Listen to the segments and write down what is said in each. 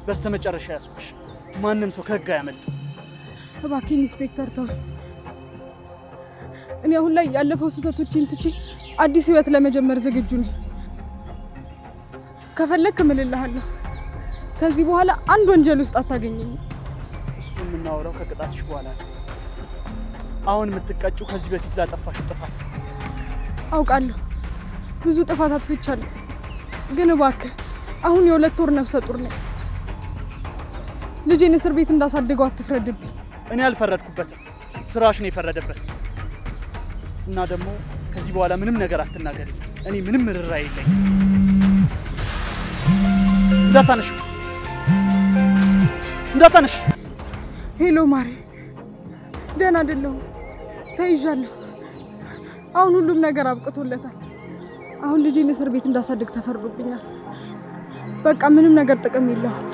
በስተመጨረሻ ያስኩሽ ማንንም ሰው ከህግ ያመልጥ እባክህ ኢንስፔክተር ተው እኔ አሁን ላይ ያለፈው ስህተቶችን ትቼ አዲስ ህይወት ለመጀመር ዝግጁ ነኝ ከፈለክ እምልልሃለሁ ከዚህ በኋላ አንድ ወንጀል ውስጥ አታገኘኝ እሱን የምናወራው ከቅጣትሽ በኋላ አሁን የምትቀጭው ከዚህ በፊት ላጠፋሽው ጥፋት አውቃለሁ ብዙ ጥፋት አጥፍቻለሁ ግን እባክህ አሁን የሁለት ወር ነፍሰ ጡር ነኝ ልጄን እስር ቤት እንዳሳደገው አትፍረድብኝ እኔ አልፈረድኩበትም ስራሽ ነው የፈረደበት እና ደግሞ ከዚህ በኋላ ምንም ነገር አትናገሪ እኔ ምንም ርራ የለኝ እንዳታነሽ ሄሎ ማሪ ደህና አይደለሁ ተይዣለሁ አሁን ሁሉም ነገር አብቅቶለታል አሁን ልጄን እስር ቤት እንዳሳደግ ተፈርዶብኛል በቃ ምንም ነገር ጥቅም የለውም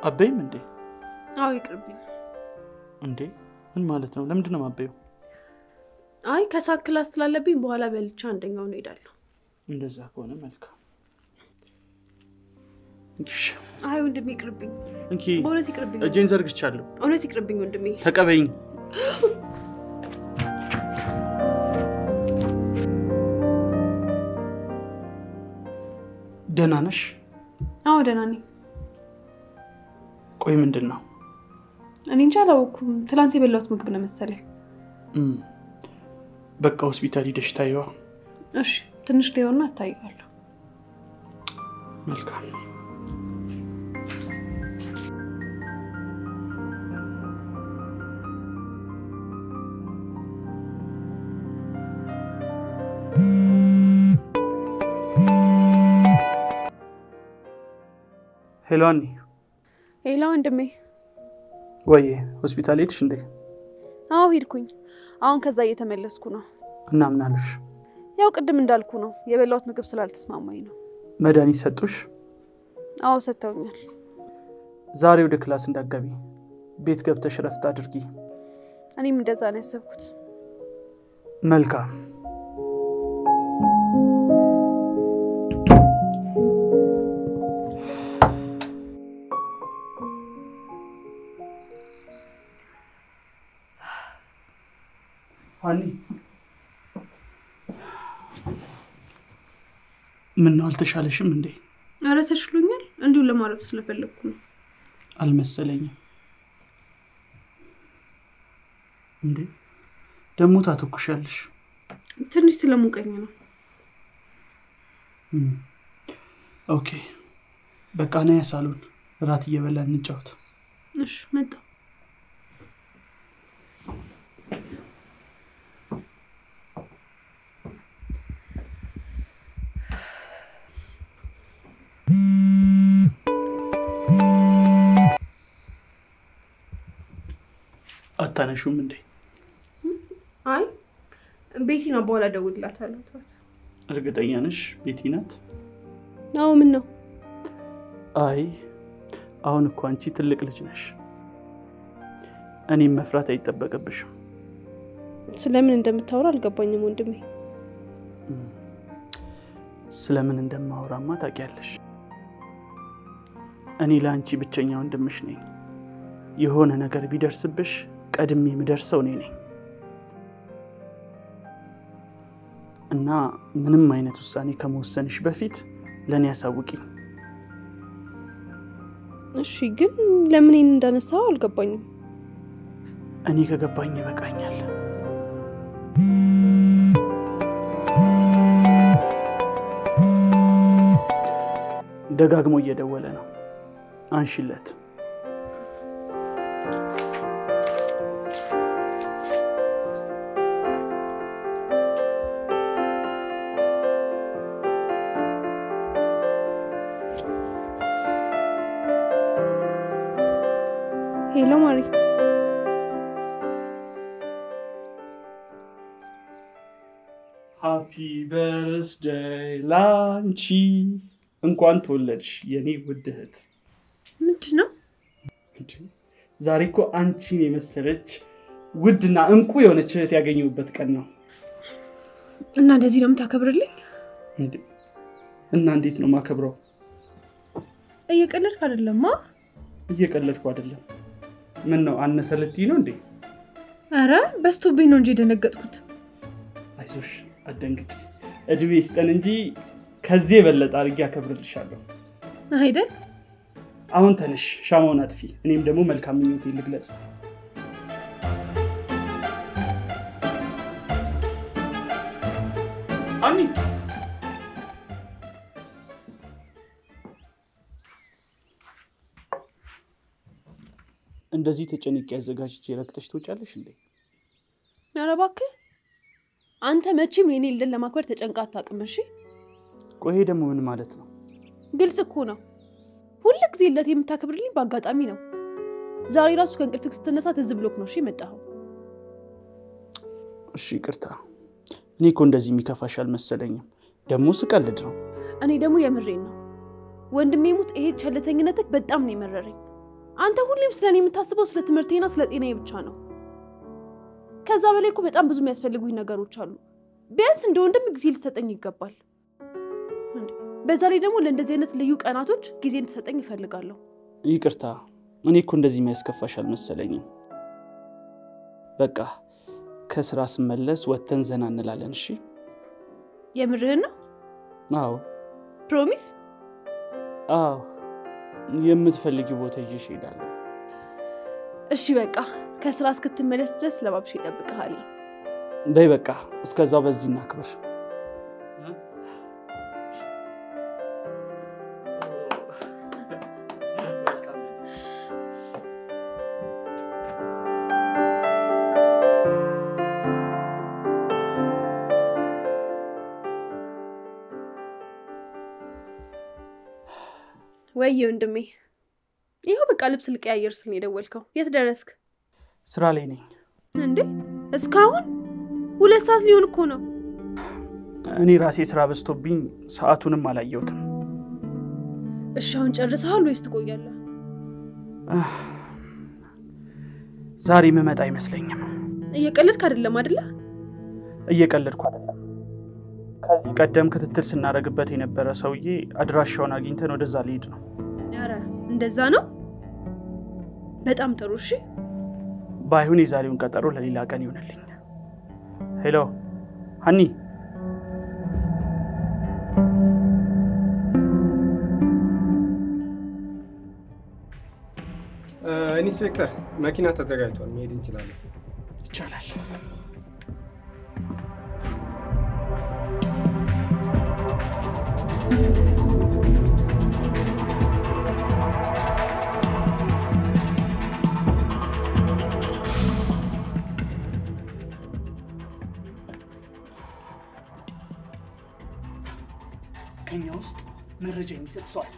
አበይም እንዴ አው ይቅርብኝ እንዴ ምን ማለት ነው ለምንድን ነው ማበዩ አይ ከሳክ ክላስ ስላለብኝ በኋላ በልቻ አንደኛው ነው ሄዳለሁ እንደዛ ከሆነ መልካም እሺ አይ ወንድሜ ይቅርብኝ እንኪ በእውነት ይቅርብኝ እጄን ዘርግቻለሁ እውነት ይቅርብኝ ወንድሜ ተቀበይኝ ደህና ነሽ አዎ ደህና ነኝ ቆይ ምንድነው እኔ እንጃ አላወኩም ትላንት የበላሁት ምግብ ነው መሰለኝ በቃ ሆስፒታል ሄደሽ ታይዋ እሺ ትንሽ ሊሆንና አታይዋለሁ መልካም ሄሎ አኒ ሄሎ ወንድሜ ወይ ሆስፒታል ሄድሽ እንዴ አዎ ሄድኩኝ አሁን ከዛ እየተመለስኩ ነው እና ምን አሉሽ ያው ቅድም እንዳልኩ ነው የበላሁት ምግብ ስላልተስማማኝ ነው መድኃኒት ሰጡሽ አዎ ሰጥተውኛል ዛሬ ወደ ክላስ እንዳትገቢ ቤት ገብተሽ ረፍት አድርጊ እኔም እንደዛ ነው ያሰብኩት መልካም አኒ ምን ነው አልተሻለሽም እንዴ አረ ተሽሎኛል እንዲሁ ለማረፍ ስለፈለኩ ነው አልመሰለኝም እንዴ ደሞ ታተኩሻለሽ ትንሽ ስለሙቀኝ ነው ኦኬ በቃ ነው ያሳሉን ራት እየበላን እንጫወት እሺ መጣ አታነሹም እንዴ አይ ቤቲና በኋላ ደውልላታለሁ ተዋት እርግጠኛ ነሽ ቤቲ ናት አዎ ምን ነው አይ አሁን እኮ አንቺ ትልቅ ልጅ ነሽ እኔም መፍራት አይተበቀብሽም ስለምን እንደምታወራ አልገባኝም ወንድሜ ስለምን እንደማወራማ ታውቂያለሽ እኔ ላንቺ ብቸኛ ወንድምሽ ነኝ የሆነ ነገር ቢደርስብሽ ቀድሜ ምደርሰው ነኝ እና ምንም አይነት ውሳኔ ከመወሰንሽ በፊት ለኔ ያሳውቂ እሺ ግን ለምን እንዳነሳው አልገባኝም እኔ ከገባኝ ይበቃኛል ደጋግሞ እየደወለ ነው አንሺለት Hello, Mari. Happy birthday ላንቺ እንኳን ተወለድሽ የኔ ውድ እህት ምንድነው ዛሬ እኮ አንቺን የመሰለች ውድና እንቁ የሆነች እህት ያገኘሁበት ቀን ነው እና እንደዚህ ነው የምታከብርልኝ እና እንዴት ነው ማከብረው እየቀለድክ አይደለማ እየቀለድኩ አይደለም ምን ነው አነሰልትይ ነው እንዴ አረ በስቶብኝ ነው እንጂ ደነገጥኩት አይዞሽ አደንግጪ እድሜ ይስጠን እንጂ ከዚህ የበለጠ አርጊ አከብርልሻለሁ አይደል አሁን ተነሽ ሻማውን አጥፊ እኔም ደግሞ መልካም ምኞቴን ልግለጽ አኒ እንደዚህ ተጨንቄ ያዘጋጅቼ ረክተሽ ትወጫለሽ እንዴ ኧረ እባክህ አንተ መቼም የኔ ልደት ለማክበር ተጨንቃ አታውቅም እሺ ቆይ ደግሞ ምን ማለት ነው ግልጽ እኮ ነው ሁሉ ጊዜ ልደት የምታከብርልኝ በአጋጣሚ ነው ዛሬ ራሱ ከእንቅልፍክ ስትነሳ ትዝ ብሎክ ነው እሺ መጣኸው እሺ ይቅርታ እኔ እኮ እንደዚህ የሚከፋሽ አልመሰለኝም ደግሞ ስቀልድ ነው እኔ ደግሞ የምሬን ነው ወንድሜ ሙት ይሄ ቸልተኝነትክ በጣም ነው የመረረኝ አንተ ሁሌም ስለኔ የምታስበው ስለ ትምህርቴና ስለ ጤናዬ ብቻ ነው ከዛ በላይ እኮ በጣም ብዙ የሚያስፈልጉኝ ነገሮች አሉ ቢያንስ እንደ ወንድም ጊዜ ልትሰጠኝ ይገባል በዛ ላይ ደግሞ ለእንደዚህ አይነት ልዩ ቀናቶች ጊዜ እንድትሰጠኝ እፈልጋለሁ ይቅርታ እኔ እኮ እንደዚህ የሚያስከፋሽ አልመሰለኝም በቃ ከስራ ስመለስ ወተን ዘና እንላለን እሺ የምርህን ነው አዎ ፕሮሚስ አዎ የምትፈልጊው ቦታ ይዤሽ እሄዳለሁ እሺ በቃ ከስራ እስክትመለስ ድረስ ለባብሽ ይጠብቅሃል በይ በቃ እስከዛው በዚህ እናክብር ወይ ወንድሜ ይሄው በቃ ልብስ ልቀያየር ስል ነው የደወልከው የት ደረስክ ስራ ላይ ነኝ እንዴ እስካሁን 2 ሰዓት ሊሆን እኮ ነው እኔ ራሴ ስራ በዝቶብኝ ሰዓቱንም አላየሁትም እሺ አሁን ጨርሰሃል ወይስ ትቆያለህ ዛሬ መመጣ አይመስለኝም እየቀለድክ አይደለም አይደለ እየቀለድኩ አይደለም ከዚህ ቀደም ክትትል ስናረግበት የነበረ ሰውዬ አድራሻውን አግኝተን ወደዛ ልሄድ ነው አረ እንደዛ ነው በጣም ጥሩ እሺ ባይሁን የዛሬውን ቀጠሮ ለሌላ ቀን ይሆንልኝ ሄሎ ሃኒ ኢንስፔክተር መኪና ተዘጋጅቷል መሄድ እንችላለን ይቻላል ከኛ ውስጥ መረጃ የሚሰጥ ሰው አለ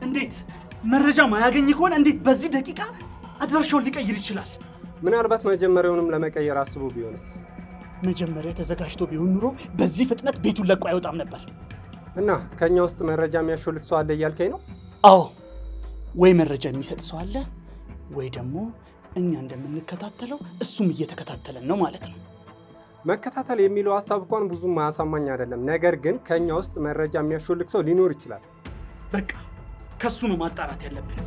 እንዴት መረጃ ማያገኝ ከሆነ እንዴት በዚህ ደቂቃ አድራሻውን ሊቀይር ይችላል ምናልባት መጀመሪያውንም ለመቀየር አስቦ ቢሆንስ መጀመሪያ ተዘጋጅቶ ቢሆን ኑሮ በዚህ ፍጥነት ቤቱን ለቆ አይወጣም ነበር እና ከኛ ውስጥ መረጃ የሚያሾልክ ሰው አለ እያልከኝ ነው አዎ ወይ መረጃ የሚሰጥ ሰው አለ ወይ ደግሞ እኛ እንደምንከታተለው እሱም እየተከታተለን ነው ማለት ነው መከታተል የሚለው ሐሳብ እንኳን ብዙም ማያሳማኝ አይደለም ነገር ግን ከኛ ውስጥ መረጃ የሚያሾልክ ሰው ሊኖር ይችላል በቃ ከሱ ነው ማጣራት ያለብን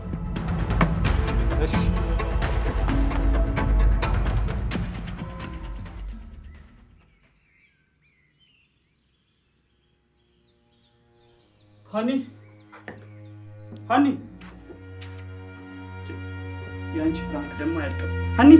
እሺ ሃኒ ያንቺ ፍራንክ ደግሞ አያልቅም ሃኒ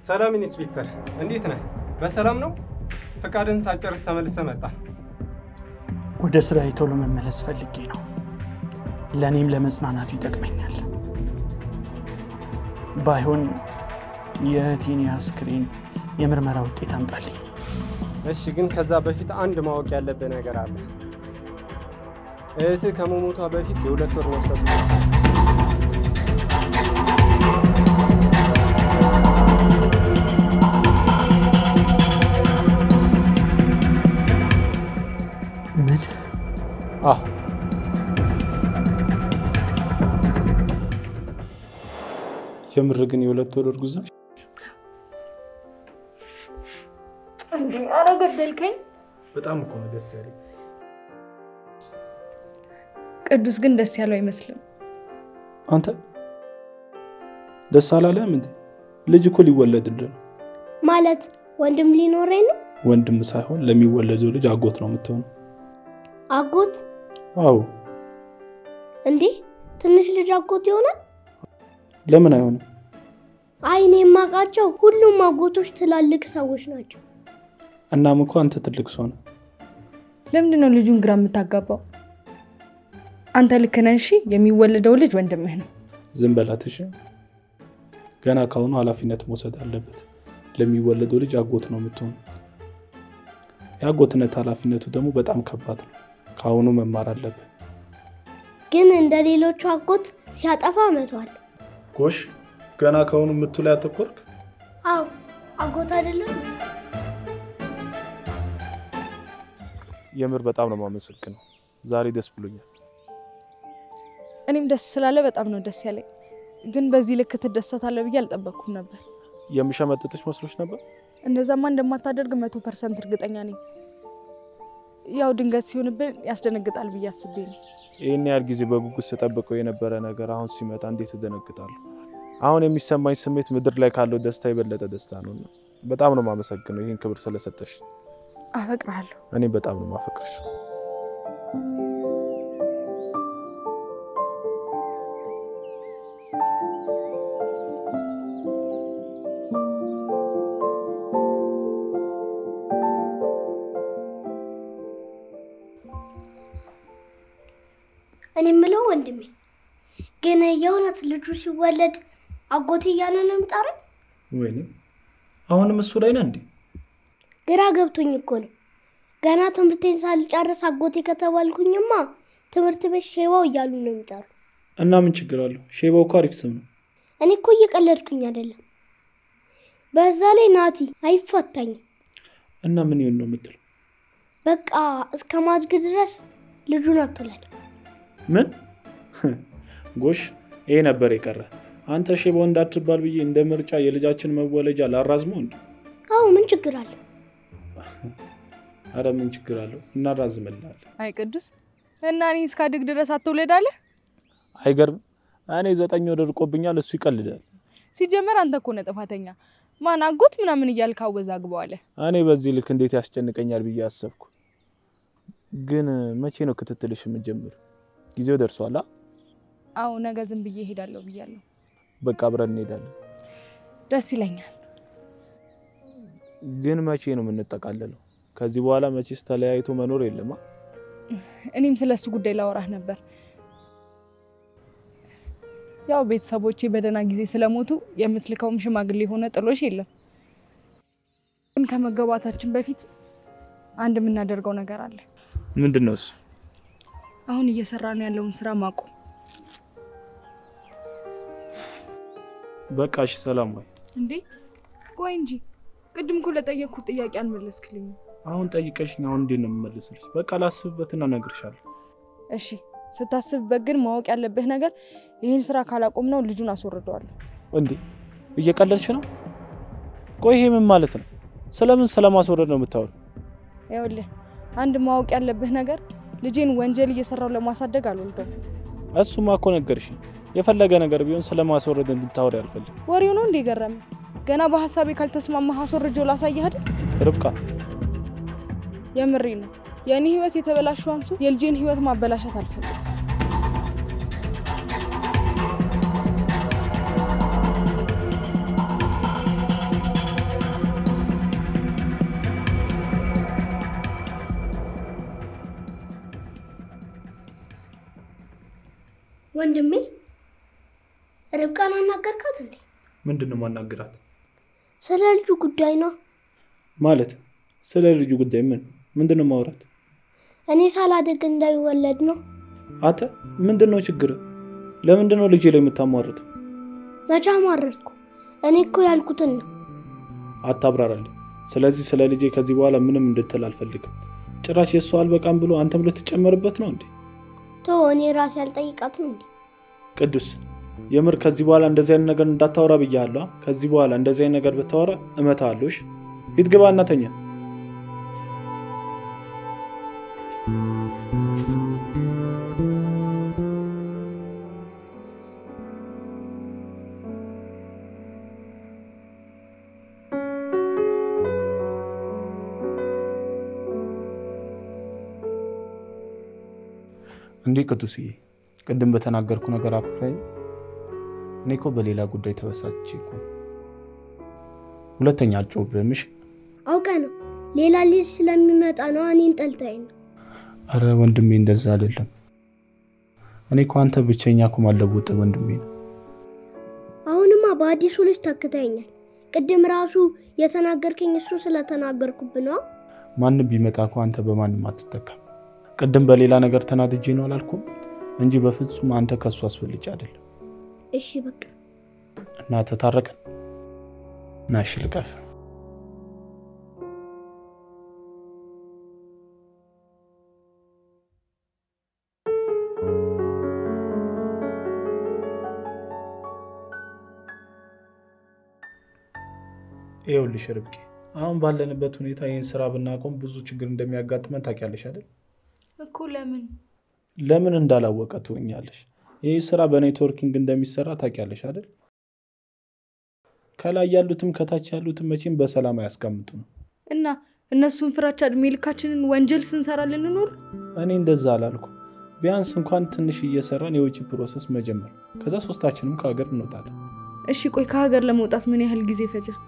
ሰላም ኢንስፔክተር፣ እንዴት ነህ? በሰላም ነው? ፈቃድን ሳጨርስ ተመልሰህ መጣ። ወደ ስራዬ ቶሎ መመለስ ፈልጌ ነው። ለኔም ለመጽናናቱ ይጠቅመኛል። ባይሆን የእህቴን አስክሬን የምርመራ ውጤት አምጣልኝ። እሺ፣ ግን ከዛ በፊት አንድ ማወቅ ያለብህ ነገር አለ። እህትህ ከመሞቷ በፊት የ2 ወር ነፍሰ ጡር ነበረች። ምን? የምር ግን የ2 ወር እርጉዝ ነሽ? እንዴ ኧረ ገደልከኝ። በጣም እኮ ነው ደስ ያለኝ። ቅዱስ ግን ደስ ያለው አይመስልም። አንተ ደስ አላለህም እንዴ? ልጅ እኮ ሊወለድልህ ነው። ማለት ወንድም ሊኖረኝ ነው? ወንድም ሳይሆን ለሚወለደው ልጅ አጎት ነው የምትሆነው። አጎት? አዎ። እንዴ ትንሽ ልጅ አጎት ይሆናል? ለምን አይሆንም? አይ እኔ የማውቃቸው ሁሉም አጎቶች ትላልቅ ሰዎች ናቸው። እናም እኮ አንተ ትልቅ ሰው ነህ። ለምንድን ነው ልጁን ግራ የምታጋባው? አንተ ልክ ነህ። እሺ የሚወለደው ልጅ ወንድምህ ነው። ዝም በላት እሺ። ገና ካሁኑ ኃላፊነት መውሰድ አለበት። ለሚወለደው ልጅ አጎት ነው የምትሆነው። የአጎትነት ኃላፊነቱ ደግሞ በጣም ከባድ ነው። ካሁኑ መማር አለበት። ግን እንደ ሌሎቹ አጎት ሲያጠፋ መቷል። ጎሽ ገና ካሁኑ ምቱ ላይ አተኮርክ? አዎ አጎት አይደለም። የምር በጣም ነው የማመሰግነው። ዛሬ ደስ ብሎኛል። እኔም ደስ ስላለ በጣም ነው ደስ ያለኝ። ግን በዚህ ልክ ትደሰታለህ ብዬ አልጠበቅኩም ነበር። የምሸመጥጥሽ መስሎሽ ነበር? እንደዛማ እንደማታደርግ 100% እርግጠኛ ነኝ። ያው ድንገት ሲሆንብን ያስደነግጣል ብዬ አስቤ ነው። ይሄን ያህል ጊዜ በጉጉት ስጠብቀው የነበረ ነገር አሁን ሲመጣ እንዴት ተደነግጣለሁ። አሁን የሚሰማኝ ስሜት ምድር ላይ ካለው ደስታ የበለጠ ደስታ ነው። በጣም ነው የማመሰግነው ይሄን ክብር ስለሰጠሽ። አፈቅርሃለሁ። እኔ በጣም ነው የማፈቅርሽ። እኔ የምለው ወንድሜ ግን የእውነት ልጁ ሲወለድ አጎቴ እያለ ነው የምጠራው? ወይኔ አሁንም እሱ ላይ ነህ እንዴ? ግራ ገብቶኝ እኮ ነው። ገና ትምህርቴን ሳልጨርስ አጎቴ ከተባልኩኝማ ትምህርት ቤት ሼባው እያሉ ነው የሚጠሩ። እና ምን ችግር አለው? ሼባው እኮ አሪፍ ስም ነው። እኔ እኮ እየቀለድኩኝ አይደለም። በዛ ላይ ናቲ አይፈታኝም። እና ምን ይሁን ነው የምትለው? በቃ እስከ ማድግ ድረስ ልጁን አትውለድ። ምን? ጎሽ ይሄ ነበር የቀረ። አንተ ሼባው እንዳትባል ብዬ እንደ ምርጫ የልጃችን መወለጃ ላራዝመው እንዴ? አዎ ምን ችግር አለ? አረ ምን ችግር አለው? እናራዝምልናለን። አይ ቅዱስ እና እኔ እስካድግ ድረስ አትውለዳለህ? አይገርም? እኔ 9 ወር ርቆብኛል፣ እሱ ይቀልዳል። ሲጀመር አንተ እኮ ነህ ጥፋተኛ። ማን አጎት ምናምን እያልክ አወዛግበዋለህ። እኔ በዚህ ልክ እንዴት ያስጨንቀኛል ብዬ አሰብኩ። ግን መቼ ነው ክትትልሽ የምትጀምር? ጊዜው ደርሷል? አዎ ነገ ዝም ብዬ እሄዳለሁ ብያለሁ። በቃ አብረን እንሄዳለን። ደስ ይለኛል። ግን መቼ ነው የምንጠቃለለው? ከዚህ በኋላ መቼስ ተለያይቶ መኖር የለም። እኔም ስለሱ ጉዳይ ላወራህ ነበር። ያው ቤተሰቦቼ በደና ጊዜ ስለሞቱ የምትልከውም ሽማግሌ ሆነ ጥሎሽ የለም። ግን ከመገባታችን በፊት አንድ የምናደርገው ነገር አለ። ምንድነው እሱ? አሁን እየሰራን ያለውን ስራ ማቆም። በቃ እሺ ሰላም ወይ? እንዴ ቆይ እንጂ ቅድም እኮ ለጠየቅኩት ጥያቄ አልመለስክልኝም። አሁን ጠይቀሽኝ አሁን እንዴት ነው የምመልስልሽ? በቃ ላስብበትና እነግርሻለሁ። እሺ ስታስብበት ግን ማወቅ ያለብህ ነገር ይሄን ስራ ካላቆምነው ልጁን አስወርደዋለሁ። እንዴ እየቀለድሽ ነው? ቆይ ይሄ ምን ማለት ነው? ስለምን ስለማስወረድ ነው የምታወሪው? ይኸውልህ አንድ ማወቅ ያለብህ ነገር ልጄን ወንጀል እየሰራው ለማሳደግ አልወልደውም። እሱማ እኮ ነገርሽኝ። የፈለገ ነገር ቢሆን ስለማስወረድ እንድታወሪ አልፈልግም። ወሬው ነው እንዴ ገረመ? ገና በሐሳቤ ካልተስማማህ አስወርጄው ላሳይህ አይደል? ርብቃ የምሬ ነው። የኔ ህይወት የተበላሸው አንሱ የልጄን ህይወት ማበላሸት አልፈልግም። ወንድሜ ርብቃን አናገርካት እንዴ? ምንድነው ማናገራት? ስለ ልጁ ጉዳይ ነው ማለት። ስለ ልጁ ጉዳይ ምንድነው ማውራት? እኔ ሳላደግ እንዳይወለድ ነው። አተ ምንድነው ችግር? ለምንድነው ልጅ ላይ የምታሟርተው? መቻ ማረርኩ? እኔ እኮ ያልኩትን ነው። አታብራራልኝ። ስለዚህ ስለ ልጄ ከዚህ በኋላ ምንም እንድትል አልፈልግም። ጭራሽ የሷ አልበቃም ብሎ አንተም ልትጨመርበት ነው እንዴ? እኔ ራሴ አልጠይቃትም እንዴ? ቅዱስ የምር ከዚህ በኋላ እንደዚህ አይነት ነገር እንዳታወራ ብያለሁ። ከዚህ በኋላ እንደዚህ አይነት ነገር ብታወራ እመታለሁ። እሺ ሂድ ግባና ተኛ። እንዴ ቅዱስዬ ቅድም በተናገርኩ ነገር አኩፋይ እኔ እኮ በሌላ ጉዳይ ተበሳጭቼ እኮ ሁለተኛ አልጮህብህም። እሺ አውቀህ ነው ሌላ ልጅ ስለሚመጣ ነው እኔን ጠልተኸኝ ነው። አረ ወንድሜ እንደዛ አይደለም። እኔ እኮ አንተ ብቸኛ እኮ ማለቡጥ ወንድሜ ነው። አሁንማ በአዲሱ ልጅ ተከታይኛል። ቅድም ራሱ የተናገርከኝ እሱ ስለተናገርኩብህ ነው። ማንም ቢመጣ እኮ አንተ በማንም አትተካም። ቅድም በሌላ ነገር ተናድጄ ነው አላልኩም እንጂ በፍጹም አንተ ከሱ አስፈልጭ አይደለም። እሺ በቃ እና ተታረቀን ናሽ ልቀፍ። ይኸውልሽ ርብቃ አሁን ባለንበት ሁኔታ ይሄን ስራ ብናቆም ብዙ ችግር እንደሚያጋጥመን ታውቂያለሽ አይደል? እኮ ለምን እንዳላወቀ ትሆኛለሽ። ይሄ ስራ በኔትወርኪንግ እንደሚሰራ ታውቂያለሽ አይደል? ከላይ ያሉትም ከታች ያሉትም መቼም በሰላም አያስቀምጡ ነው። እና እነሱን ፍራቻ እድሜ ልካችንን ወንጀል ስንሰራ ልንኖር? እኔ እንደዛ አላልኩም። ቢያንስ እንኳን ትንሽ እየሰራን የውጭ ፕሮሰስ መጀመር፣ ከዛ ሶስታችንም ከሀገር እንወጣለን። እሺ ቆይ ከሀገር ለመውጣት ምን ያህል ጊዜ ፈጃል?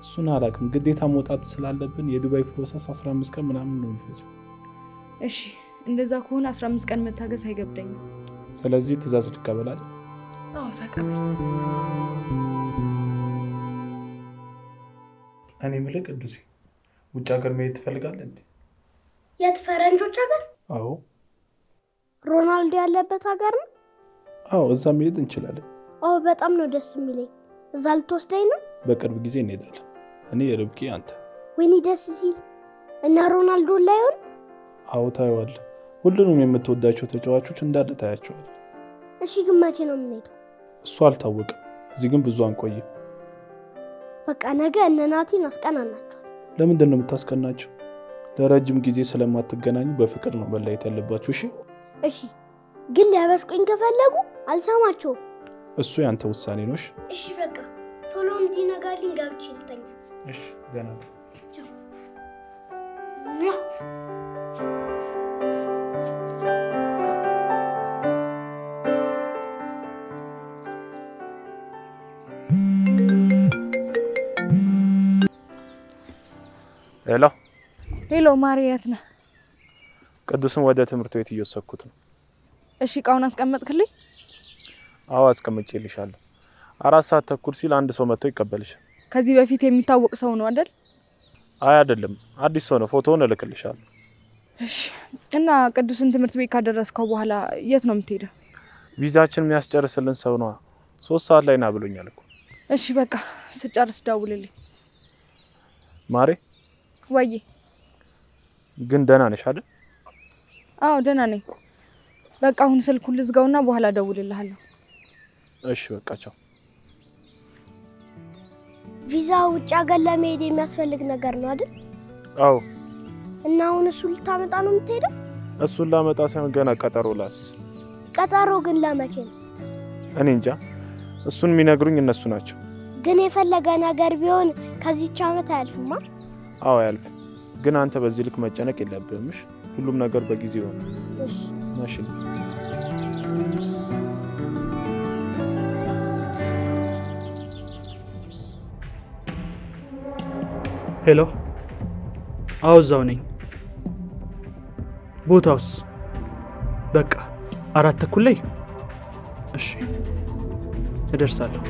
እሱን አላውቅም። ግዴታ መውጣት ስላለብን የዱባይ ፕሮሰስ 15 ቀን ምናምን ነው የሚፈጀው። እሺ እንደዛ ከሆነ 15 ቀን መታገስ አይገብደኝም። ስለዚህ ትእዛዝ ልቀበላል? አዎ ተቀበል። እኔ ምልክ ቅዱስ ውጭ ሀገር መሄድ ትፈልጋለህ እንዴ? የት ፈረንጆች ሀገር? አዎ። ሮናልዶ ያለበት ሀገር ነው? አዎ እዛ መሄድ እንችላለን። አዎ በጣም ነው ደስ የሚለኝ። እዛ ልትወስደኝ ነው? በቅርብ ጊዜ እንሄዳለን። እኔ ርብቃ አንተ። ወይኔ ደስ ሲል እና ሮናልዶ ላይሆን? አዎ ታየዋለህ። ሁሉንም የምትወዳቸው ተጫዋቾች እንዳለ ታያቸዋል። እሺ ግን መቼ ነው የምንሄደው? እሱ አልታወቀም። እዚህ ግን ብዙ አንቆይም። በቃ ነገ እነ ናቲን አስቀናናቸው። ለምንድን ነው የምታስቀናቸው? ለረጅም ጊዜ ስለማትገናኙ በፍቅር ነው መለያየት ያለባችሁ። እሺ እሺ። ግን ሊያበሽቁኝ ከፈለጉ አልሰማቸውም። እሱ ያንተ ውሳኔ ነው። እሺ በቃ ቶሎ እንዲነጋልኝ ገብቼ ልተኛ። እሺ ደህና ነህ? ሄሎ ማሪያት ነህ? ቅዱስን ወደ ትምህርት ቤት እየወሰድኩት ነው። እሺ እቃውን አስቀመጥክልኝ? አዎ አስቀምጬልሻለሁ። 4 ሰዓት ተኩል ሲል አንድ ሰው መጥቶ ይቀበልሻል። ከዚህ በፊት የሚታወቅ ሰው ነው አይደል? አይ አይደለም፣ አዲስ ሰው ነው። ፎቶውን እልክልሻለሁ። እሺ። እና ቅዱስን ትምህርት ቤት ካደረስከው በኋላ የት ነው የምትሄደው? ቪዛችን የሚያስጨርስልን ሰው ነው 3 ሰዓት ላይ ና ብሎኛል እኮ። እሺ በቃ ስጨርስ ደውልልኝ። ማሬ ወይ ግን ደህና ነሽ አይደል? አዎ ደህና ነኝ። በቃ አሁን ስልኩን ልዝጋውና በኋላ ደውልልሃለሁ። እሺ በቃ ቻው። ቪዛ ውጭ ሀገር ለመሄድ የሚያስፈልግ ነገር ነው አይደል? አዎ። እና አሁን እሱ ልታመጣ ነው የምትሄደው? እሱን ላመጣ ሳይሆን ገና ቀጠሮ ላስይዝ። ቀጠሮ ግን ለመቼ ነው? እኔ እንጃ። እሱን የሚነግሩኝ እነሱ ናቸው። ግን የፈለገ ነገር ቢሆን ከዚህች ዓመት አያልፍማ? አዎ አያልፍም። ግን አንተ በዚህ ልክ መጨነቅ የለብህም። ሁሉም ነገር በጊዜ ይሆናል። እሺ ማሽን ሄሎ። አዎ እዛው ነኝ። ቦታውስ? በቃ 4 ተኩል ላይ እሺ እደርሳለሁ።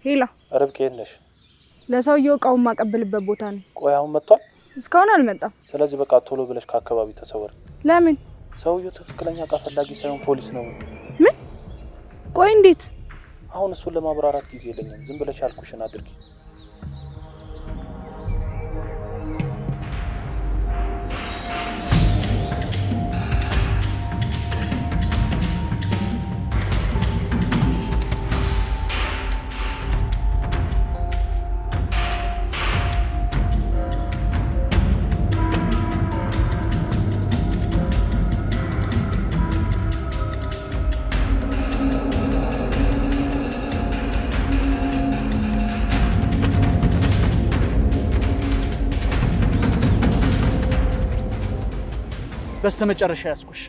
ሄሎ ርብቃ የት ነሽ? ለሰውየው እቃውን ማቀበልበት ቦታ ነው። ቆይ አሁን መጥቷል? እስካሁን አልመጣም። ስለዚህ በቃ ቶሎ ብለሽ ከአካባቢው ተሰወሪ። ለምን? ሰውየው ትክክለኛ እቃ ፈላጊ ሳይሆን ፖሊስ ነው። ምን? ቆይ እንዴት? አሁን እሱን ለማብራራት ጊዜ የለኝም። ዝም ብለሽ ያልኩሽን አድርጊ። በስተመጨረሻ ያስኩሽ።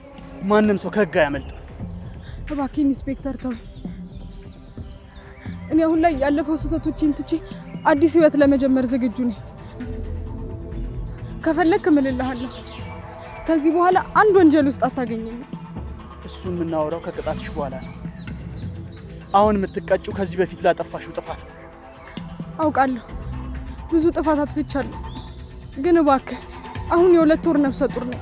ማንንም ሰው ከህግ አያመልጥ። እባክህ ኢንስፔክተር ተው። እኔ አሁን ላይ ያለፈው ስህተቶችን ትቼ አዲስ ህይወት ለመጀመር ዝግጁ ነኝ። ከፈለክ እምልልሃለሁ ከዚህ በኋላ አንድ ወንጀል ውስጥ አታገኘኝም። እሱን የምናወራው ከቅጣትሽ በኋላ ነው። አሁን የምትቀጭው ከዚህ በፊት ላጠፋሽው ጥፋት ነው። አውቃለሁ ብዙ ጥፋት አጥፍቻለሁ፣ ግን እባክህ አሁን የ2 ወር ነፍሰ ጡር ነኝ።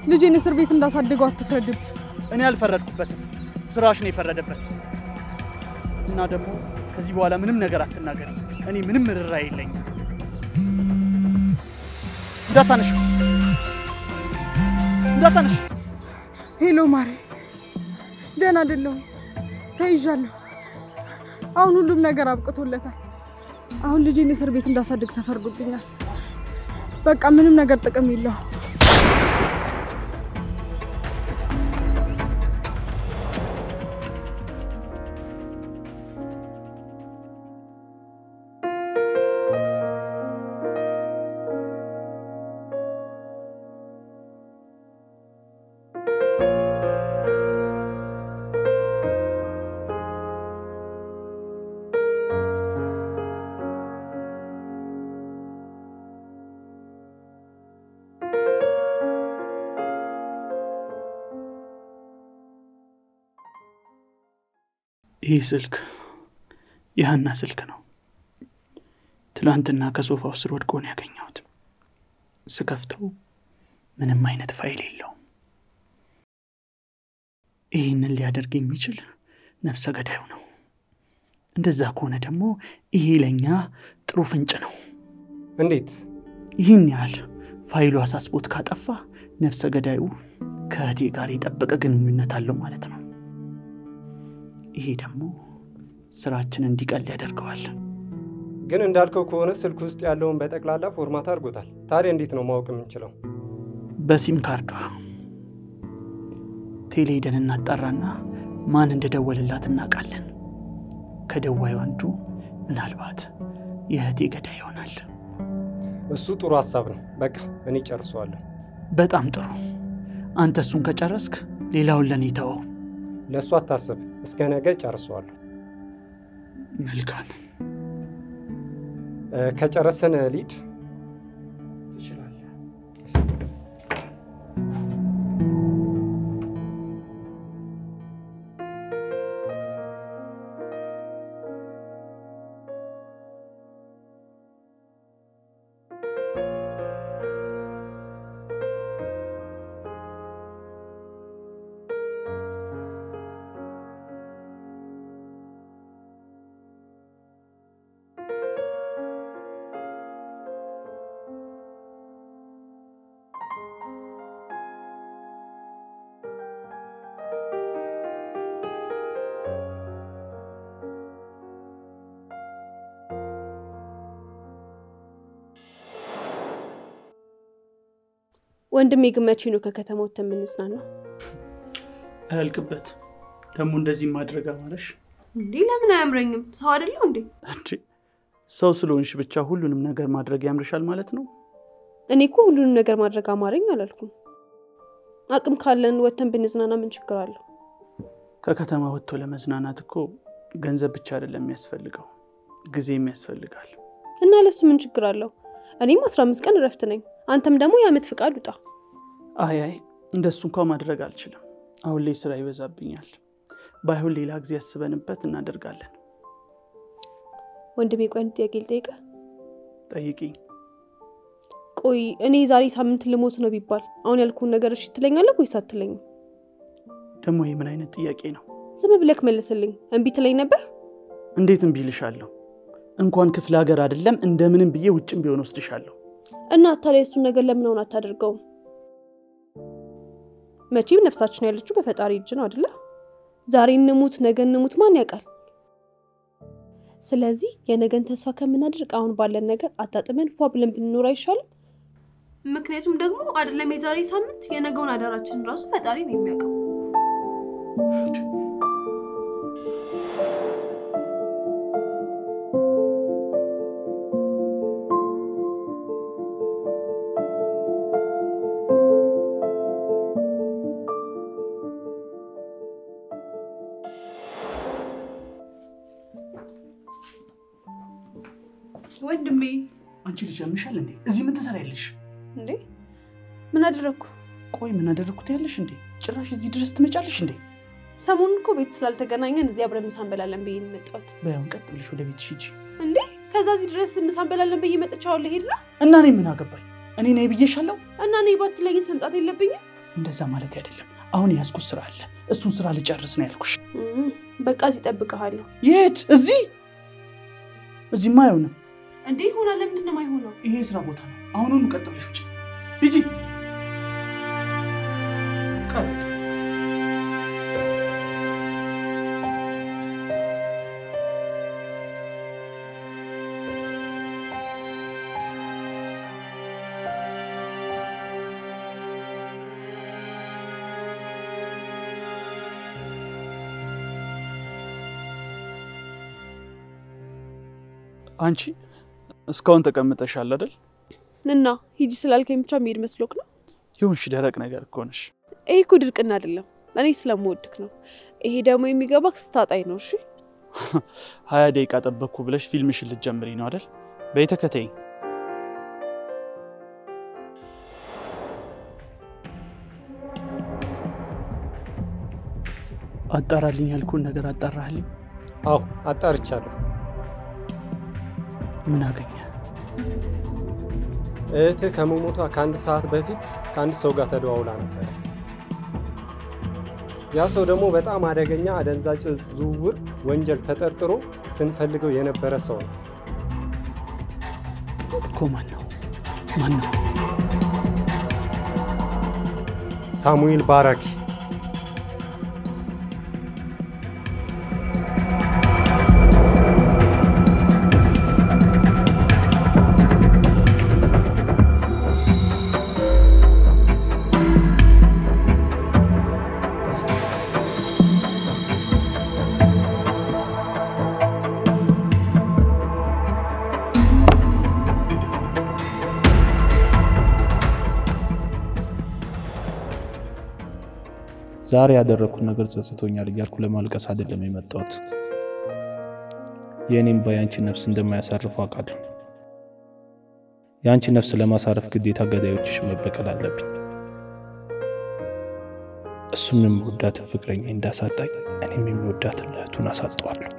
ልጄን እስር ቤት እንዳሳደገው አትፍረድብኝ። እኔ አልፈረድኩበትም፣ ስራሽ ነው የፈረደበት። እና ደግሞ ከዚህ በኋላ ምንም ነገር አትናገሪ። እኔ ምንም ርራ የለኝም። እንዳታነሽ። ሄሎ ማሬ፣ ደህና አይደለሁም። ተይዣለሁ። አሁን ሁሉም ነገር አብቅቶለታል። አሁን ልጄን እስር ቤት እንዳሳደግ ተፈርዶብኛል። በቃ ምንም ነገር ጥቅም የለውም። ይህ ስልክ የሃና ስልክ ነው። ትላንትና ከሶፋው ስር ወድቆ ነው ያገኘሁት። ስከፍተው ምንም አይነት ፋይል የለውም። ይህንን ሊያደርግ የሚችል ነፍሰ ገዳዩ ነው። እንደዛ ከሆነ ደግሞ ይሄ ለኛ ጥሩ ፍንጭ ነው። እንዴት? ይህን ያህል ፋይሉ አሳስቦት ካጠፋ ነፍሰ ገዳዩ ከእህቴ ጋር የጠበቀ ግንኙነት አለው ማለት ነው። ይሄ ደግሞ ስራችን እንዲቀል ያደርገዋል። ግን እንዳልከው ከሆነ ስልክ ውስጥ ያለውን በጠቅላላ ፎርማት አድርጎታል። ታዲያ እንዴት ነው ማወቅ የምንችለው? በሲም ካርዷ ቴሌ ሄደን እናጣራና ማን እንደደወለላት እናውቃለን። ከደዋዩ አንዱ ምናልባት የእህቴ ገዳይ ይሆናል። እሱ ጥሩ ሐሳብ ነው። በቃ እኔ ጨርሰዋለሁ። በጣም ጥሩ። አንተ እሱን ከጨረስክ ሌላውን ለኔ ተወው። ለሱ አታስብ፣ እስከ ነገ ጨርሰዋለሁ። መልካም። ከጨረሰን ሊድ ወንድሜ ግመቺ ነው ከከተማው ተምንጽናና አልቅበት ደሞ እንደዚህ ማድረግ አማረሽ እንዴ? ለምን አያምረኝም? ሰው አይደለም እንዴ? እንዴ ሰው ስለሆንሽ ብቻ ሁሉንም ነገር ማድረግ ያምርሻል ማለት ነው? እኔ እኮ ሁሉንም ነገር ማድረግ አማረኝ አላልኩም። አቅም ካለን ወተን ብንዝናና ምን ችግር አለው? ከከተማ ወጥቶ ለመዝናናት እኮ ገንዘብ ብቻ አይደለም የሚያስፈልገው ጊዜም ያስፈልጋል። እና ለሱ ምን ችግር አለው? እኔም 15 ቀን እረፍት ነኝ። አንተም ደግሞ የዓመት ፍቃድ ውጣ። አይ እንደሱ እንኳን ማድረግ አልችልም። አሁን ላይ ስራ ይበዛብኛል። ባይሆን ሌላ ጊዜ ያስበንበት እናደርጋለን። ወንድሜ ቆይ ጥያቄ ልጠይቅህ። ጠይቂኝ። ቆይ እኔ ዛሬ ሳምንት ልሞት ነው ቢባል አሁን ያልኩን ነገር እሺ ትለኛለህ ወይስ አትለኝም? ደግሞ ይሄ ምን አይነት ጥያቄ ነው? ዝም ብለህ መልስልኝ። እምቢ ትለኝ ነበር? እንዴት እምቢ ልሻለሁ? እንኳን ክፍለ ሀገር አይደለም እንደምንም ብዬ ውጭም ቢሆን ወስድሻለሁ። እና ታዲያ እሱን ነገር ለምን አሁን አታደርገውም? መቼም ነፍሳችን ያለችው በፈጣሪ እጅ ነው አይደለ? ዛሬ እንሙት ነገ እንሙት ማን ያውቃል? ስለዚህ የነገን ተስፋ ከምናደርግ አሁን ባለን ነገር አጣጥመን ፏ ብለን ብንኖር አይሻልም? ምክንያቱም ደግሞ አይደለም የዛሬ ሳምንት የነገውን አዳራችን ራሱ ፈጣሪ ነው የሚያውቀው። ወንድሜ አንቺ ልጅ ያምሻል እንዴ? እዚህ ምን ትሰሪያለሽ እንዴ? ምን አደረኩ? ቆይ ምን አደረኩት ያለሽ እንዴ? ጭራሽ እዚህ ድረስ ትመጫለሽ እንዴ? ሰሞኑን እኮ ቤት ስላልተገናኘን እዚህ አብረን ምሳ እንበላለን ብዬ ነው የመጣሁት። በያውን ቀጥ ብለሽ ወደ ቤትሽ ሂጂ። እንዴ ከዛ እዚህ ድረስ ምሳ እንበላለን ብዬ መጥቻለሁ። ልሄድ ነው እና እኔ ምን አገባኝ? እኔ ነኝ ብዬሻለሁ። እና እኔ ባትለኝ መምጣት የለብኝም? እንደዛ ማለት አይደለም። አሁን ያዝኩት ስራ አለ። እሱን ስራ ልጨርስ ነው ያልኩሽ። በቃ እዚህ እጠብቅሃለሁ። የት? እዚህማ አይሆንም። እንዴ ይሆናል። ለምንድን ነው የማይሆነው? ይሄ ስራ ቦታ ነው። አሁኑኑ ቀጥ ብለሽ ውጪ ሂጂ። ቀጥ አንቺ እስካሁን ተቀምጠሻል አይደል? እና ሂጂ ስላልከኝ ብቻ መሄድ መስሎክ ነው? ይሁንሽ ደረቅ ነገር እኮ ነሽ። ይሄ እኮ ድርቅና አይደለም፣ እኔ ስለምወድክ ነው። ይሄ ደግሞ የሚገባክ ስታጣይ ነው። እሺ 20 ደቂቃ ጠበቅኩ ብለሽ ፊልምሽን ልትጀምሪ ነው አይደል? በይ ተከተይኝ። አጣራልኝ ያልኩን ነገር አጣራልኝ? አዎ አጣርቻለሁ። ምን አገኘ? እህትህ ከመሞቷ ከአንድ ሰዓት በፊት ከአንድ ሰው ጋር ተደዋውላ ነበር። ያ ሰው ደግሞ በጣም አደገኛ አደንዛዥ ዝውውር ወንጀል ተጠርጥሮ ስንፈልገው የነበረ ሰው ነው እኮ። ማን ነው? ሳሙኤል ባራኪ። ዛሬ ያደረኩት ነገር ጸጽቶኛል እያልኩ ለማልቀስ አይደለም የመጣሁት። የኔም ባያንቺ ነፍስ እንደማያሳርፍ አውቃለሁ። ያንቺ ነፍስ ለማሳረፍ ግዴታ ገዳዮችሽ መበቀል አለብኝ። እሱም የሚወዳትን ፍቅረኛ እንዳሳጣኝ እኔም የሚወዳትን እህቱን አሳጣዋለሁ።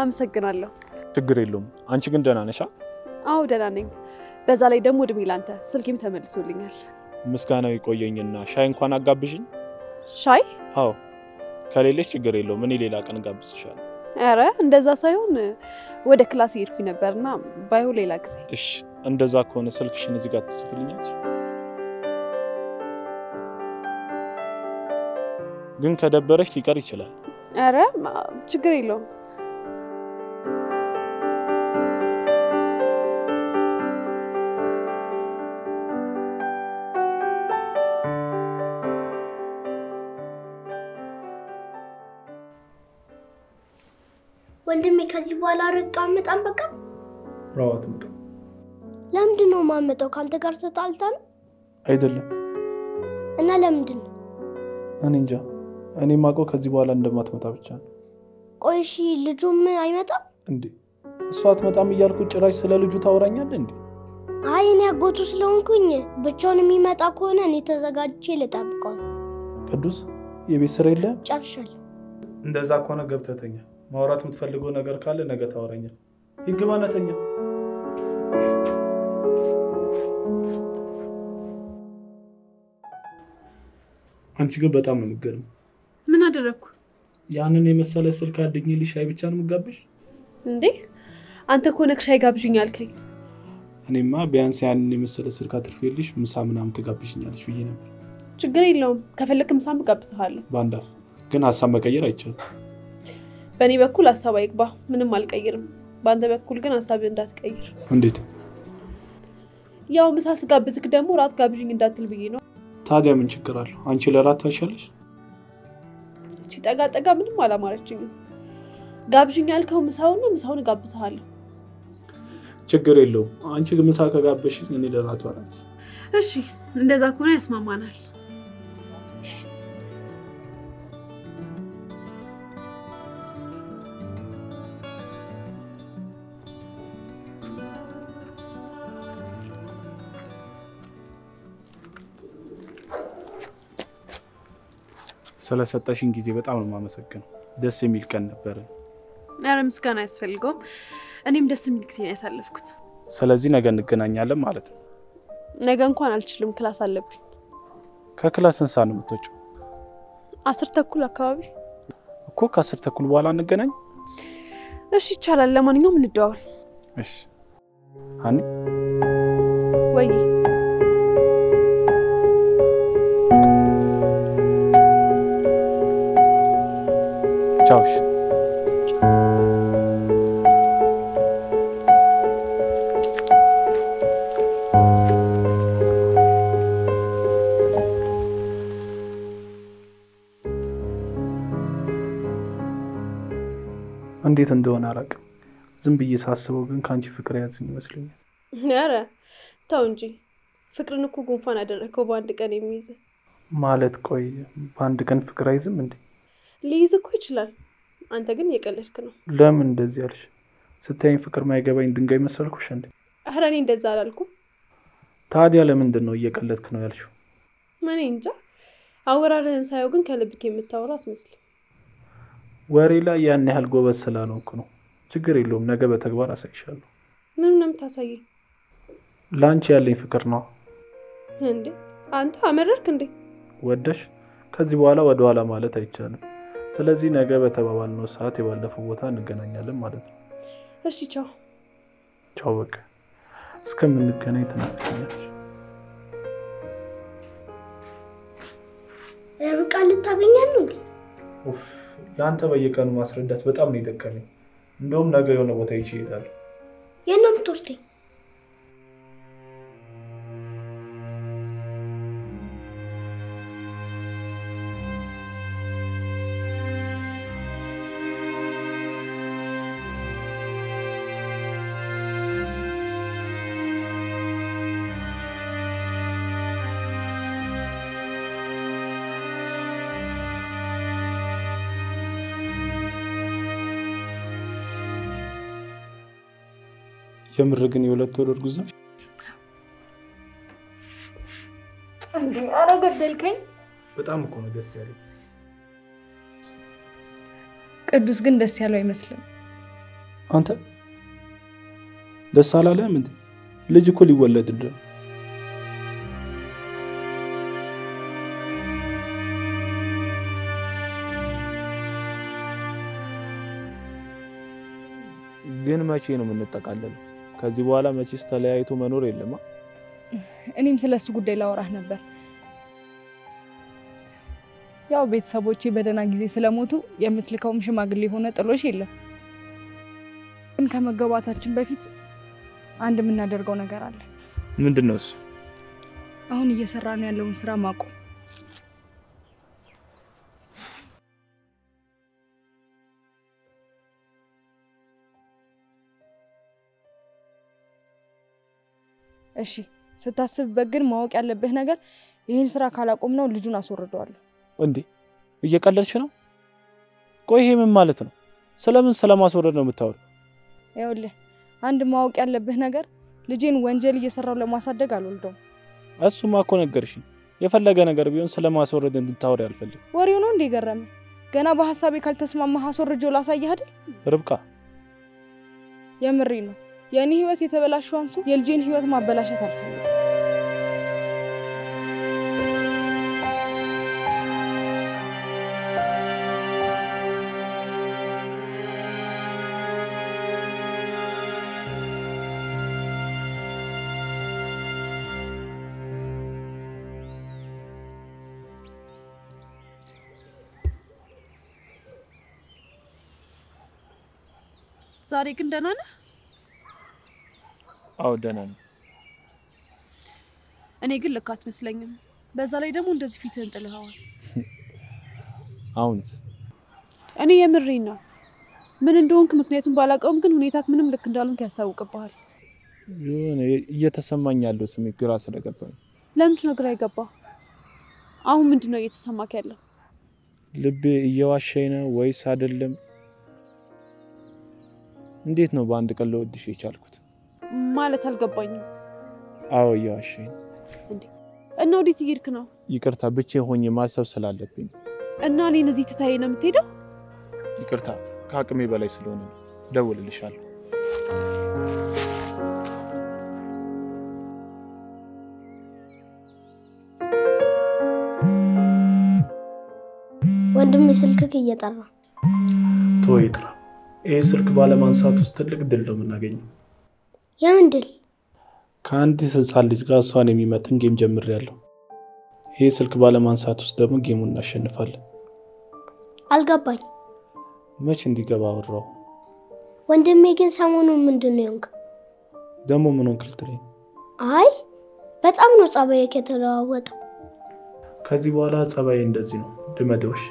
አመሰግናለሁ። ችግር የለውም። አንቺ ግን ደህና ነሽ? አዎ ደህና ነኝ። በዛ ላይ ደግሞ እድሜ ላንተ ስልኬም ተመልሶልኛል። ምስጋናው ይቆየኝና ሻይ እንኳን አጋብዥኝ። ሻይ? አዎ ከሌለሽ ችግር የለውም እኔ ሌላ ቀን ጋብዝሻለሁ። ኧረ እንደዛ ሳይሆን ወደ ክላስ ሄድኩኝ ነበርና ባይሆን ሌላ ጊዜ። እሺ እንደዛ ከሆነ ስልክሽን እዚህ ጋር ትጽፊልኛለሽ? ግን ከደበረሽ ሊቀር ይችላል። ኧረ ችግር የለውም። ወንድሜ ከዚህ በኋላ ርቅ አመጣም በቃ ራዋት መጣ። ለምንድን ነው ማመጣው? ካንተ ጋር ተጣልተን አይደለም። እና ለምንድን ነው? እኔ እንጃ። እኔ ማውቀው ከዚህ በኋላ እንደማትመጣ ብቻ ነው። ቆይ እሺ ልጁም አይመጣም እንዴ? እሷ አትመጣም እያልኩ ጭራሽ ስለ ልጁ ታወራኛለህ እንዴ? አይ እኔ አጎቱ ስለሆንኩኝ ብቻውን የሚመጣ ከሆነ እኔ ተዘጋጅቼ ልጠብቀው። ቅዱስ የቤት ስራ የለ? ጨርሻለሁ። እንደዛ ከሆነ ገብተህ ተኛ። ማውራት የምትፈልገው ነገር ካለ ነገ ታወራኛለህ። ይግባና ተኛ። አንቺ ግን በጣም ነው የምትገርም። ምን አደረኩ? ያንን የመሰለ ስልክ አድኝልሽ ሻይ ብቻ ነው የምጋብሽ እንዴ? አንተ እኮ ነህ ሻይ ጋብዥኝ አልከኝ። እኔማ ቢያንስ ያንን የመሰለ ስልክ አትርፌልሽ ምሳ ምናምን ትጋብሽኛለሽ ብዬ ነበር። ችግር የለውም ከፈለክ ምሳም ጋብዝሃለሁ። ባንዳፍ ግን ሐሳብ መቀየር አይቻልም። በእኔ በኩል ሐሳብ አይግባ፣ ምንም አልቀይርም። በአንተ በኩል ግን ሐሳብ እንዳትቀይር። እንዴት? ያው ምሳ ስጋብዝክ ደግሞ ራት ጋብዥኝ እንዳትል ብዬ ነው። ታዲያ ምን ችግር አለው? አንቺ ለራት ታሻለሽ። እቺ ጠጋ ምንም አላማረችኝም። ጋብዥኝ ያልከው ምሳውን ጋብዝሃለሁ። ችግር የለውም። አንቺ ግን ምሳ ከጋበሽኝ እኔ ለራቱ አላት። እሺ እንደዛ ከሆነ ያስማማናል። ስለሰጠሽኝ ጊዜ በጣም ነው የማመሰግነው። ደስ የሚል ቀን ነበር። ኧረ ምስጋና አያስፈልገውም። እኔም ደስ የሚል ጊዜ ነው ያሳለፍኩት። ስለዚህ ነገ እንገናኛለን ማለት ነው። ነገ እንኳን አልችልም፣ ክላስ አለብኝ። ከክላስ ስንት ሰዓት ነው የምትወጪው? 10 ተኩል አካባቢ እኮ። ከ10 ተኩል በኋላ እንገናኝ? እሺ ይቻላል። ለማንኛውም እንደዋወል። እሺ ሃኒ። ወይ ቻው። እንዴት እንደሆነ አላውቅም። ዝም ብዬ ሳስበው ግን ካንቺ ፍቅር ያዝኝ ይመስለኛል። ኧረ ተው እንጂ። ፍቅርን እኮ ጉንፋን አደረከው በአንድ ቀን የሚይዝ ማለት። ቆይ በአንድ ቀን ፍቅር አይዝም እንዴ? ሊይዝ እኮ ይችላል። አንተ ግን እየቀለድክ ነው። ለምን እንደዚህ ያልሽ? ስታይኝ ፍቅር ማይገባኝ ድንጋይ መሰልኩሽ እንዴ? ኧረ እኔ እንደዛ አላልኩም። ታዲያ ለምንድን ነው እየቀለድክ ነው ያልሽው? እኔ እንጃ። አወራርህን ሳየው ግን ከልብክ የምታወራ አትመስልም። ወሬ ላይ ያን ያህል ጎበዝ ስላልሆንኩ ነው። ችግር የለውም፣ ነገ በተግባር አሳይሻለሁ። ምን ነው የምታሳየኝ? ላንቺ ያለኝ ፍቅር ነው። እንዴ አንተ አመረርክ እንዴ? ወደሽ ከዚህ በኋላ ወደ ኋላ ማለት አይቻልም። ስለዚህ ነገ በተባባልነው ሰዓት የባለፈው ቦታ እንገናኛለን ማለት ነው። እሺ ቻው። ቻው። በቃ እስከምንገናኝ ተናፍቀኛለሽ። ርብቃ ልታገኛት ነው እንዴ? ኡፍ ለአንተ በየቀኑ ማስረዳት በጣም ነው የደከመኝ። እንደውም ነገ የሆነ ቦታ ይዤ እሄዳለሁ። የት ነው የምትወስደኝ? የምር ግን የሁለት ወር እርጉዝ ነሽ እንዴ? ኧረ ገደልከኝ። በጣም እኮ ነው ደስ ያለኝ። ቅዱስ ግን ደስ ያለው አይመስልም። አንተ ደስ አላለህም እንዴ? ልጅ እኮ ሊወለድ ነው። ግን መቼ ነው የምንጠቃለለው? ከዚህ በኋላ መቼስ ተለያይቶ መኖር የለማ። እኔም ስለሱ ጉዳይ ላወራህ ነበር። ያው ቤተሰቦቼ በደና ጊዜ ስለሞቱ የምትልከውም ሽማግሌ ሆነ ጥሎሽ የለም። ግን ከመገባታችን በፊት አንድ የምናደርገው ነገር አለ። ምንድነው እሱ? አሁን እየሰራን ያለውን ስራ ማቆም። እሺ ስታስብበት ግን ማወቅ ያለብህ ነገር ይሄን ስራ ካላቆምነው ልጁን አስወርደዋለሁ። እንዴ እየቀለልሽ ነው? ቆይ ይሄ ምን ማለት ነው? ስለምን ስለማስወረድ ነው የምታወሪው? ይኸውልህ አንድ ማወቅ ያለብህ ነገር ልጄን ወንጀል እየሰራው ለማሳደግ አልወልደውም። እሱማ እኮ ነገርሽኝ። የፈለገ ነገር ቢሆን ስለማስወረድ እንድታወሪ አልፈልግም። ወሬው ነው እንዴ ገረመ? ገና በሐሳቤ ካልተስማማህ አስወርጄው ላሳይህ አይደል? ርብቃ የምሬ ነው። የኔ ህይወት የተበላሸው አንሱ የልጄን ህይወት ማበላሸት አልፈልግም። ዛሬ ግን ደህና ነህ? አዎ ደህና ነኝ። እኔ ግን ልክ አትመስለኝም። በዛ ላይ ደግሞ እንደዚህ ፊትህን ጥለኸዋል። አሁንስ? እኔ የምሬን ነው። ምን እንደሆንክ ምክንያቱም ባላውቀውም ግን ሁኔታክ ምንም ልክ እንዳልሆንክ ያስታውቅብሃል። የሆነ እየተሰማኝ ያለው ስሜት ግራ ስለገባኝ። ለምንድን ነው ግራ የገባው? አሁን ምንድን ነው እየተሰማክ ያለው? ልቤ እየዋሸኝ ነው ወይስ አይደለም? እንዴት ነው በአንድ ቀን ልወድሽ የቻልኩት? ማለት አልገባኝም። አዎ እየዋሸኝ ነው። እንዴ እና ወዴት እየሄድክ ነው? ይቅርታ ብቻዬን ሆኜ ማሰብ ስላለብኝ። እና እኔን እዚህ ትተኸኝ ነው የምትሄደው? ይቅርታ ከአቅሜ በላይ ስለሆነ ነው። እደውልልሻለሁ። ወንድሜ ስልክክ እየጠራ ተወይጥራ። ይሄ ስልክ ባለማንሳት ውስጥ ትልቅ ድል ነው የምናገኘው። የምን ድል? ከአንድ ህፃን ልጅ ጋር እሷን የሚመጥን ጌም ጀምሬያለሁ። ይሄ ስልክ ባለማንሳት ውስጥ ደግሞ ጌሙን እናሸንፋለን። አልገባኝ። መች እንዲገባ አወራው? ወንድሜ ግን ሰሞኑን ምንድነው የሆንክ? ደግሞ ምን ሆንክ ልትለኝ? አይ በጣም ነው ጸባይክ የተለዋወጠው። ከዚህ በኋላ ጸባዬ እንደዚህ ነው። ልመደውሽ።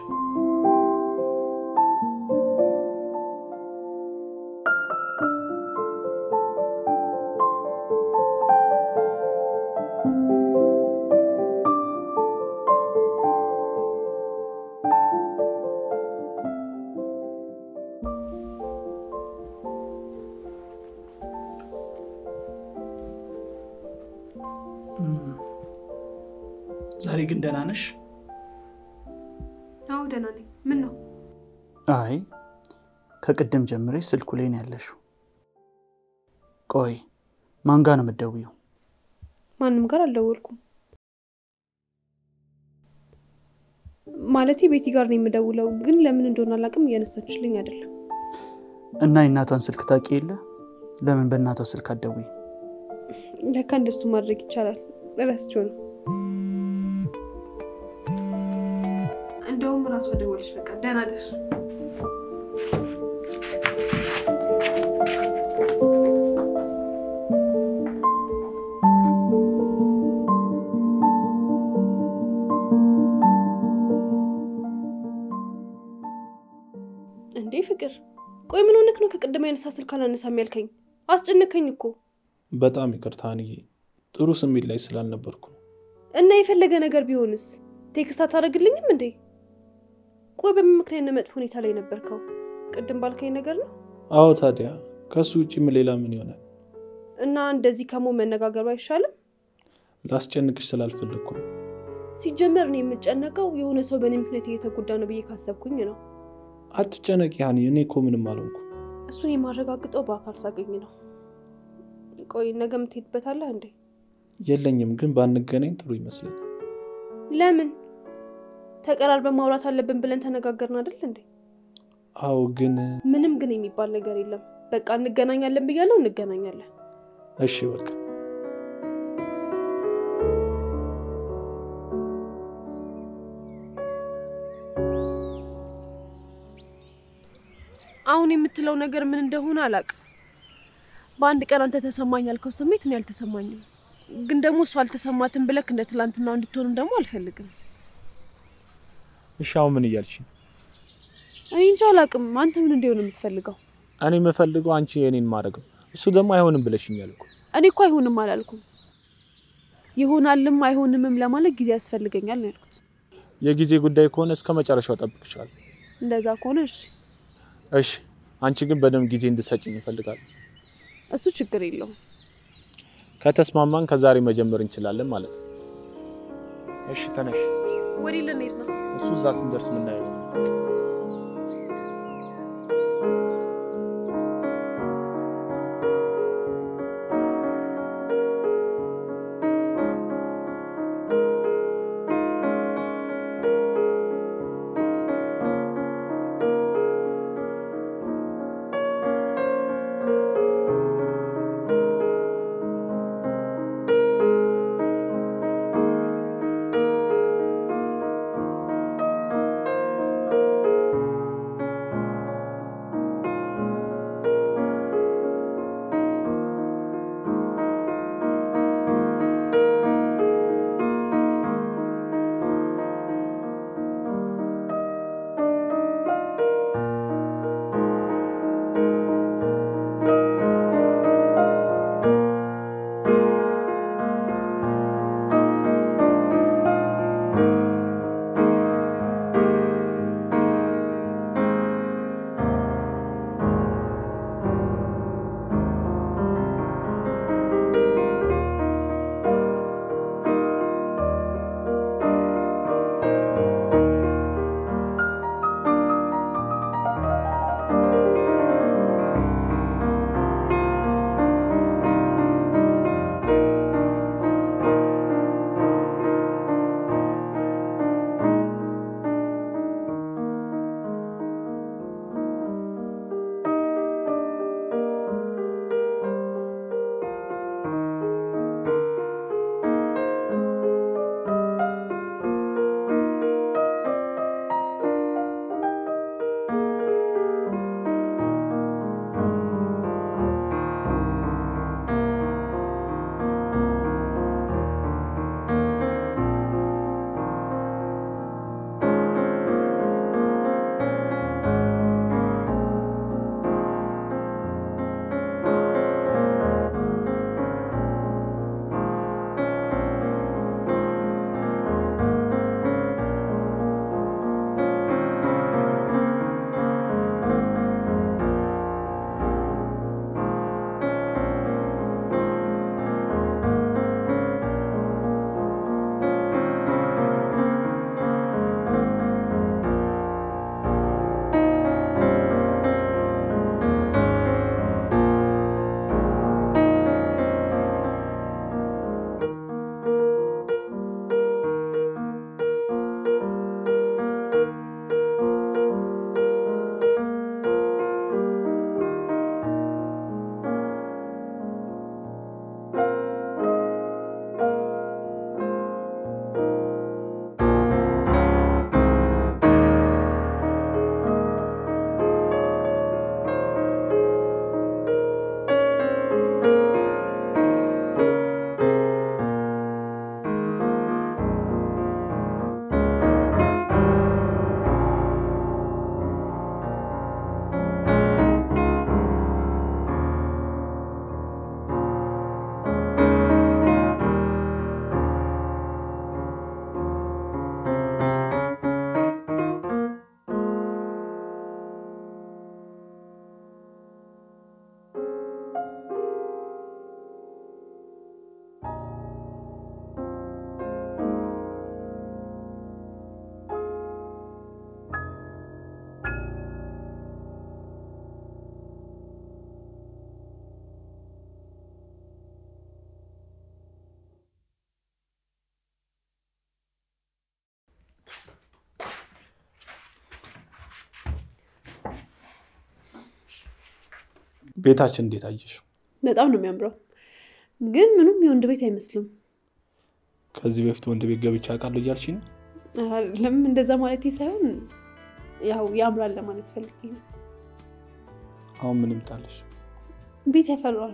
ዛሬ ግን ደህና ነሽ? አዎ ደህና ነኝ። ምን ነው? አይ ከቅድም ጀምሬ ስልኩ ላይ ነው ያለሽው። ቆይ ማን ጋር ነው የምትደውይው? ማንም ጋር አልደወልኩም። ማለቴ ቤቲ ጋር ነው የምደውለው፣ ግን ለምን እንደሆነ አላውቅም እያነሳችልኝ አይደለም። እና የእናቷን ስልክ ታውቂ የለ? ለምን በእናቷ ስልክ አትደውይም? ለካ እንደሱ ማድረግ ይቻላል። እረስቼው ነው። እንደውም ራስ ወደወልሽ። በቃ ደህና ደር። እንዴ ፍቅር፣ ቆይ ምን ሆነክ ነው ከቅድም ያነሳ ስልክ አላነሳም ያልከኝ? አስጨነከኝ እኮ። በጣም ይቅርታ አንዬ፣ ጥሩ ስሜት ላይ ስላልነበርኩ። እና የፈለገ ነገር ቢሆንስ ቴክስት አታደርግልኝም እንዴ? ቆይ በምን ምክንያት ነው መጥፎ ሁኔታ ላይ ነበርከው? ቅድም ባልከኝ ነገር ነው? አዎ ታዲያ ከሱ ውጪ ሌላ ምን ይሆናል? እና እንደዚህ ከሞ መነጋገሩ አይሻልም? ላስጨንቅሽ ስላልፈለኩ ነው። ሲጀመር ነው የምጨነቀው የሆነ ሰው በእኔ ምክንያት እየተጎዳ ነው ብዬ ካሰብኩኝ ነው። አትጨነቂ ያኔ፣ እኔ እኮ ምንም አልሆንኩም። እሱን የማረጋግጠው በአካል ሳገኝ ነው። ቆይ ነገ የምትሄድበታለህ እንዴ? የለኝም፣ ግን ባንገናኝ ጥሩ ይመስለኛል። ለምን? ተቀራርበን ማውራት አለብን ብለን ተነጋገርን አይደል እንዴ? አዎ፣ ግን ምንም ግን የሚባል ነገር የለም። በቃ እንገናኛለን ብያለሁ፣ እንገናኛለን። እሺ በቃ። አሁን የምትለው ነገር ምን እንደሆነ አላውቅም። በአንድ ቀን አንተ ተሰማኝ ያልከው ስሜት እኔ አልተሰማኝም። ግን ደግሞ እሱ አልተሰማትም ብለክ እንደ ትላንትናው እንድትሆንም ደግሞ አልፈልግም። እሺ አሁን ምን እያልሽ? እኔ እንጃ አላውቅም። አንተ ምን እንደሆነ የምትፈልገው? እኔ የምፈልገው አንቺ የኔን ማድረግ ነው። እሱ ደግሞ አይሆንም ብለሽኛል እኮ። እኔ እኮ አይሆንም አላልኩም። ይሆናልም አይሆንምም ለማለት ጊዜ ያስፈልገኛል ነው ያልኩት። የጊዜ ጉዳይ ከሆነ እስከ መጨረሻው ጠብቅሻለሁ። እንደዛ ከሆነ እሺ። እሺ፣ አንቺ ግን በደንብ ጊዜ እንድትሰጪኝ እፈልጋለሁ። እሱ ችግር የለውም። ከተስማማን ከዛሬ መጀመር እንችላለን ማለት ነው። እሺ ተነሽ። ወዴት ልንሄድ ነው? እሱ እዛ ስንደርስ ምናየው። ቤታችን እንዴት አየሽ? በጣም ነው የሚያምረው፣ ግን ምንም የወንድ ቤት አይመስልም። ከዚህ በፊት ወንድ ቤት ገብቼ አውቃለሁ እያልሽኝ? አይደለም እንደዛ ማለት ሳይሆን ያው ያምራል ለማለት ፈልጌ ነው። አሁን ምንም ታለሽ? ቤት ያፈራል።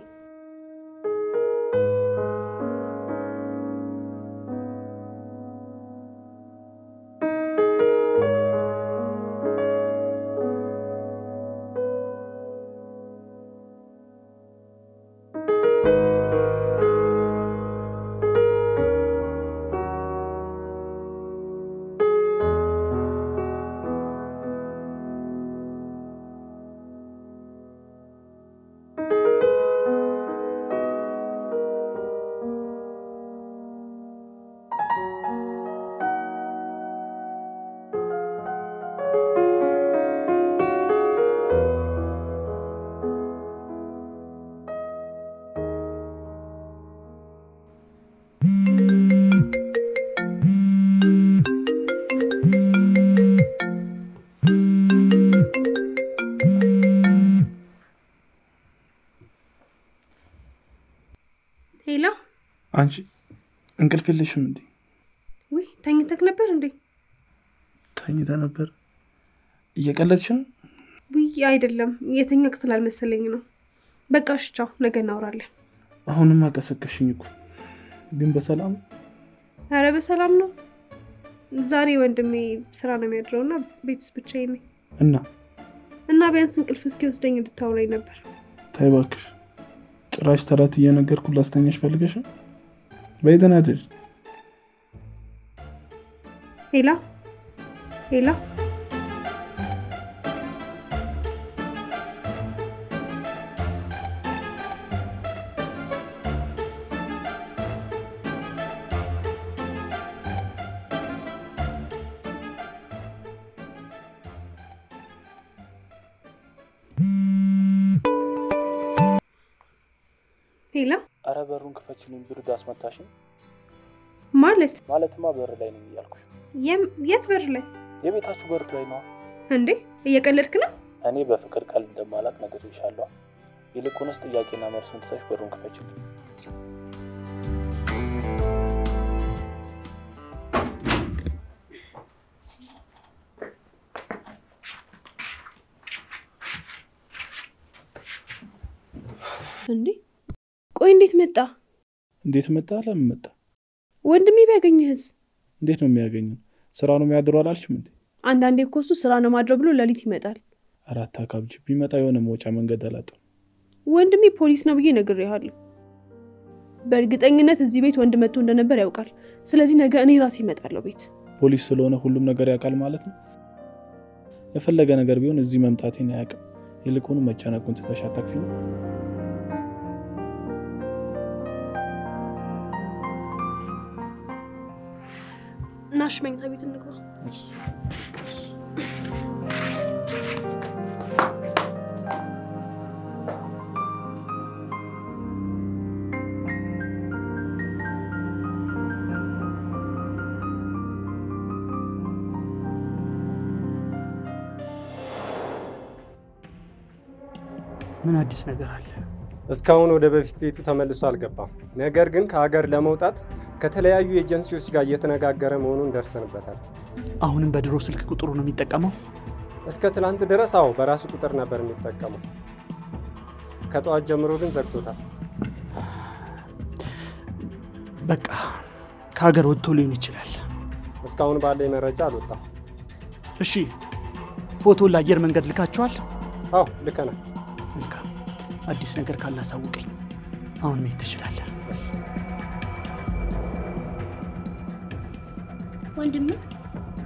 ሄሎ አንቺ እንቅልፍ የለሽም እንዴ? ወይ ተኝተክ ነበር እንዴ? ተኝታ ነበር። እየቀለድሽ ነው? ወይ አይደለም፣ የተኛክ ስላልመሰለኝ ነው። በቃ እሺ ቻው፣ ነገ እናወራለን። አሁንም አቀሰቀሽኝ እኮ። ግን በሰላም? ኧረ በሰላም ነው። ዛሬ ወንድሜ ስራ ነው የሚያድረውና ቤት ውስጥ ብቻዬን ነኝ። እና ቢያንስ እንቅልፍ እስኪወስደኝ እንድታወራኝ ነበር። ተይ እባክሽ። ጭራሽ ተረት እየነገርኩ ላስተኛሽ ፈልገሽ? በይደና አይደል? ሄላ ሄላ ሄላ አረ በሩን ክፈችልኝ፣ ብርድ አስመታሽኝ። ማለትማ በር ላይ ነኝ እያልኩሽ። የት በር ላይ? የቤታችሁ በር ላይ ነው። እንዴ እየቀለድክ ነው? እኔ በፍቅር ቀልድ እንደማላቅ ነግሬሻለሁ። ይልቁንስ ጥያቄና መልሱን ትሰሽ በሩን ክፈችልኝ። እንዴ ቆይ እንዴት መጣ? እንዴት መጣ? ለምን መጣ? ወንድሜ ቢያገኝህስ? እንዴት ነው የሚያገኘው? ስራ ነው የሚያድረው አላልሽም እንዴ? አንዳንዴ እኮ እሱ ስራ ነው ማድረው ብሎ ለሊት ይመጣል። አራት አካብጅ ቢመጣ የሆነ መውጫ መንገድ አላጣም። ወንድሜ ፖሊስ ነው ብዬ ነግሬሃለሁ። በእርግጠኝነት እዚህ ቤት ወንድ መጥቶ እንደነበር ያውቃል። ስለዚህ ነገ እኔ ራሴ እመጣለሁ ቤት። ፖሊስ ስለሆነ ሁሉም ነገር ያውቃል ማለት ነው? የፈለገ ነገር ቢሆን እዚህ መምጣቴን አያውቅም። ይልቁኑ መጨነቁን ትተሽ አታክፊኝ። ናሽ መኝታ ቤት እንግባ። ምን አዲስ ነገር አለ? እስካሁን ወደ በፊት ቤቱ ተመልሶ አልገባም። ነገር ግን ከሀገር ለመውጣት ከተለያዩ ኤጀንሲዎች ጋር እየተነጋገረ መሆኑን ደርሰንበታል። አሁንም በድሮ ስልክ ቁጥሩ ነው የሚጠቀመው? እስከ ትላንት ድረስ አዎ በራሱ ቁጥር ነበር የሚጠቀመው። ከጠዋት ጀምሮ ግን ዘግቶታል። በቃ ከሀገር ወጥቶ ሊሆን ይችላል። እስካሁን ባለኝ መረጃ አልወጣም። እሺ ፎቶን ለአየር መንገድ ልካችኋል? አዎ ልከናል። መልካም። አዲስ ነገር ካላሳውቀኝ አሁን መሄድ ትችላለህ። ወንድሜ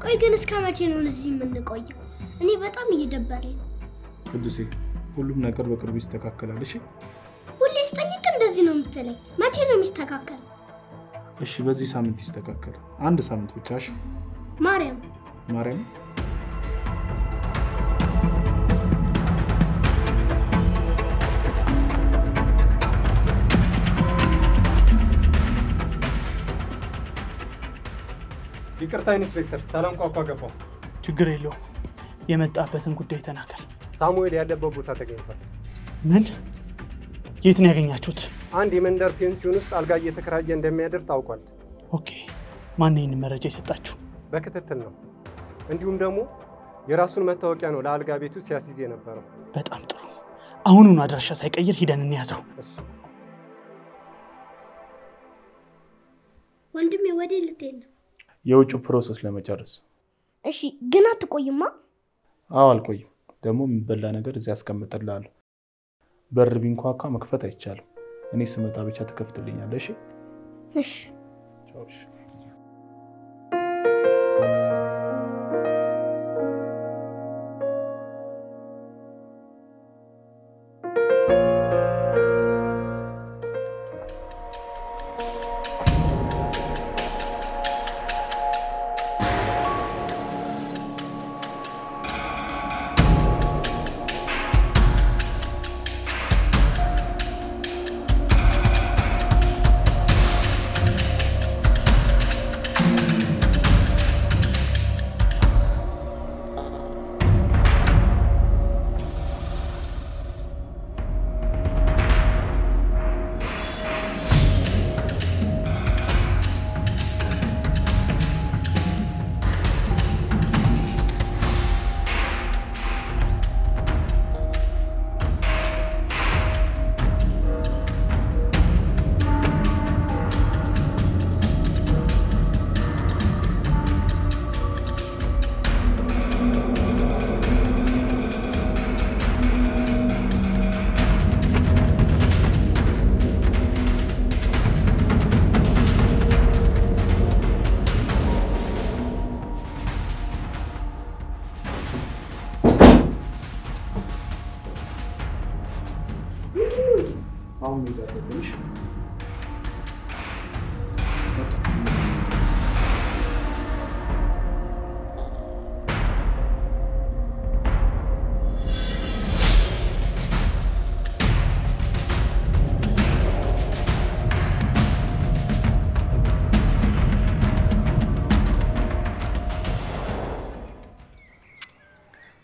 ቆይ ግን እስከ መቼ ነው እዚህ የምንቆየው? እኔ በጣም እየደበረኝ ነው። ቅዱሴ ሁሉም ነገር በቅርቡ ይስተካከላል። እሺ ሁሌ ስጠይቅ እንደዚህ ነው የምትለኝ። መቼ ነው የሚስተካከለው? እሺ በዚህ ሳምንት ይስተካከላል። አንድ ሳምንት ብቻ። እሺ ማርያም ይቅርታ ኢንስፔክተር፣ ሰላም ቋቋ ገባው። ችግር የለውም። የመጣበትን ጉዳይ ተናገር። ሳሙኤል ያለበት ቦታ ተገኝቷል። ምን? የት ነው ያገኛችሁት? አንድ የመንደር ፔንሲዮን ውስጥ አልጋ እየተከራየ እንደሚያደር ታውቋል። ኦኬ። ማን ነው ይህን መረጃ የሰጣችሁ? በክትትል ነው። እንዲሁም ደግሞ የራሱን መታወቂያ ነው ለአልጋ ቤቱ ሲያስይዝ የነበረው። በጣም ጥሩ። አሁኑን አድራሻ ሳይቀይር ሂደን እንያዘው። እሺ። ወንድሜ ወዴት ልትሄድ ነው? የውጭ ፕሮሰስ ለመጨረስ። እሺ ግን አትቆይማ? አዎ አልቆይም። ደግሞ የሚበላ ነገር እዚህ አስቀምጥልሃለሁ። በር ቢንኳኳ መክፈት አይቻልም። እኔ ስመጣ ብቻ ትከፍትልኛለሽ። እሺ። ቻው።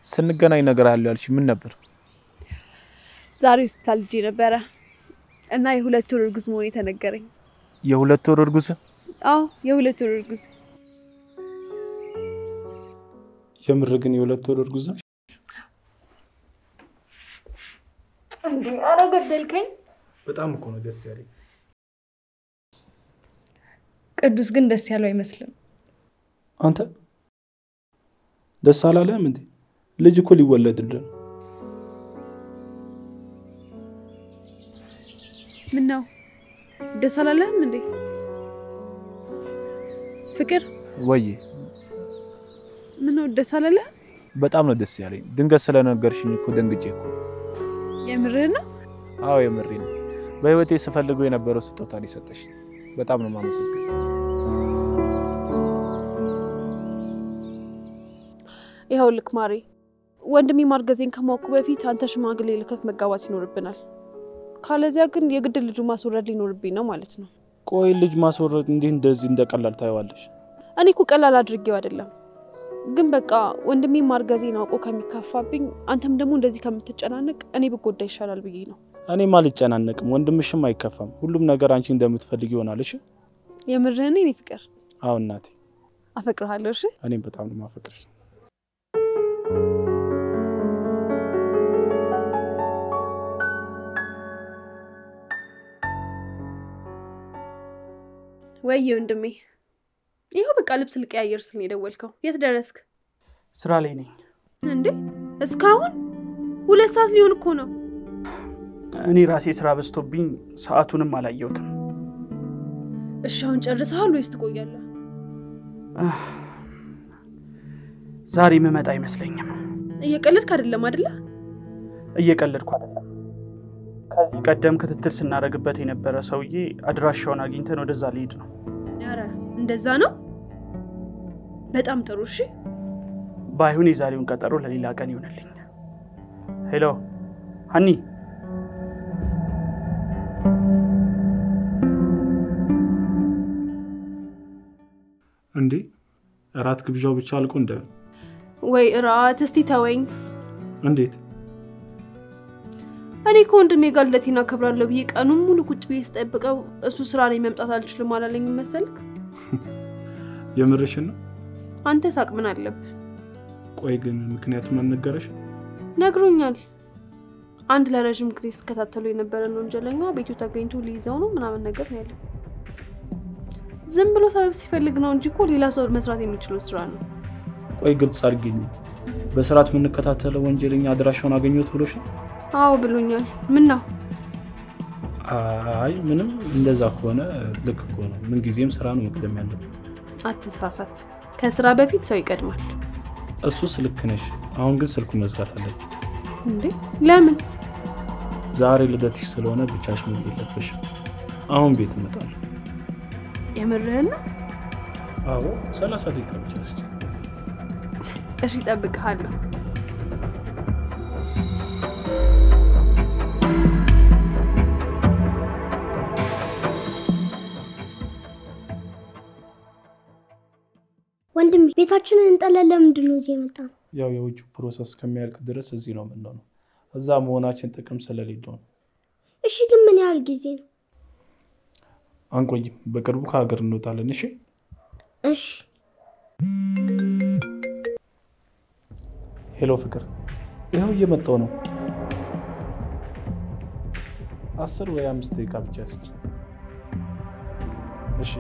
ስንገናኝ ነገር አለ ያልሽ ምን ነበር? ዛሬ ሆስፒታል ሄጄ ነበረ እና የ2 ወር እርጉዝ መሆኔ ተነገረኝ። የ2 ወር እርጉዝ? አዎ የ2 ወር እርጉዝ። የምር ግን የ2 ወር እርጉዝ ነሽ? እንዴ ኧረ ገደልከኝ። በጣም እኮ ነው ደስ ያለኝ። ቅዱስ ግን ደስ ያለው አይመስልም። አንተ ደስ አላለህም እንዴ? ልጅ እኮ ሊወለድልህ ነው። ምን ነው ደስ አላለህም እንዴ? ፍቅር ወይ ምን ነው ደስ አላለህ? በጣም ነው ደስ ያለኝ። ድንገት ስለነገርሽኝ እኮ ደንግጬ እኮ። የምርህ ነው? አዎ የምሬን ነው። በህይወቴ ስፈልገው የነበረው ስጦታ ሊሰጠሽ በጣም ነው ማመሰግነው። ይኸው ልክ ማሪ ወንድሜ ማርገዜን ከማውቁ በፊት አንተ ሽማግሌ ልከክ መጋባት ይኖርብናል። ካለዚያ ግን የግድ ልጁ ማስወረድ ሊኖርብኝ ነው ማለት ነው። ቆይ ልጅ ማስወረድ እንዴ እንደዚህ እንደቀላል ታይዋለሽ? እኔ እኮ ቀላል አድርጌው አይደለም። ግን በቃ ወንድሜ ማርገዜን አውቆ ከሚካፋብኝ አንተም ደግሞ እንደዚህ ከምትጨናነቅ እኔ ብጎዳ ይሻላል ብዬ ነው። እኔም አልጨናነቅም፣ ወንድምሽም አይከፋም። ሁሉም ነገር አንቺ እንደምትፈልጊ ይሆናል። እሺ የምርህን እኔ ፍቅር? አዎ እናቴ አፈቅርሃለሁ። እሺ እኔም በጣም ነው ማፈቅርሽ። ወይ ወንድሜ ይሄው በቃ ልብስ ልቀያየር ስል ነው የደወልከው። የት ደረስክ? ስራ ላይ ነኝ። እንዴ እስካሁን 2 ሰዓት ሊሆን እኮ ነው። እኔ ራሴ ስራ በዝቶብኝ ሰዓቱንም አላየሁትም። እሺ አሁን ጨርሰሃል ወይስ ትቆያለህ? ዛሬ መመጣ አይመስለኝም። እየቀለድክ አይደለም አይደለ? እየቀለድኩ አይደለም። ከዚህ ቀደም ክትትል ስናረግበት የነበረ ሰውዬ አድራሻውን አግኝተን ወደዛ ልሄድ ነው። ኧረ እንደዛ ነው? በጣም ጥሩ። እሺ ባይሁን የዛሬውን ቀጠሮ ለሌላ ቀን ይሆንልኝ። ሄሎ ሀኒ። እንዴ እራት ግብዣው ብቻ አልቆ እንደ ወይ እራት እስቲ ተወኝ። እንዴት? እኔ ከወንድሜ ጋር ልደቴን አከብራለሁ ብዬ ቀኑን ሙሉ ቁጭ ብዬ ስጠብቀው እሱ ስራ ላይ መምጣት አልችልም አላለኝ መሰልክ? የምርሽን ነው? አንተ ሳቅ ምን አለብህ? ቆይ ግን ምክንያቱም አልነገረሽ? ነግሮኛል። አንድ ለረጅም ጊዜ ስከታተለው የነበረን ወንጀለኛ ቤቱ ተገኝቶ ሊይዘው ነው ምናምን ነገር ነው ያለው። ዝም ብሎ ሰበብ ሲፈልግ ነው እንጂ እኮ ሌላ ሰው መስራት የሚችለው ስራ ነው። ቆይ ግልጽ አድርጊኝ። በስርዓት የምንከታተለው ወንጀለኛ አድራሻውን አገኘሁት ብሎሽ ነው? አዎ ብሎኛል። ምን ነው? አይ ምንም። እንደዛ ከሆነ ልክ ከሆነ ምን ጊዜም ስራ ነው መቅደም ያለበት። አትሳሳት። ከስራ በፊት ሰው ይቀድማል። እሱስ ልክ ነሽ። አሁን ግን ስልኩ መዝጋት አለብሽ። እንዴ ለምን? ዛሬ ልደትሽ ስለሆነ ብቻሽ መሆን የለብሽም። አሁን ቤት እመጣለሁ። የምርህን ነው? አዎ 30 ደቂቃ ብቻ እስኪ። እሺ እጠብቅሃለሁ። ወንድም ቤታችንን እንጠላለን። ለምንድን ነው እዚህ የመጣነው? ያው የውጭ ፕሮሰስ ከሚያልቅ ድረስ እዚህ ነው የምንሆነው። እዛ መሆናችን ጥቅም ስለሌለው ነው። እሺ ግን ምን ያህል ጊዜ ነው? አንቆይም። በቅርቡ ከሀገር እንወጣለን። እሺ እሺ። ሄሎ ፍቅር፣ ይኸው እየመጣሁ ነው። 10 ወይ 5 ደቂቃ ብቻ እስኪ። እሺ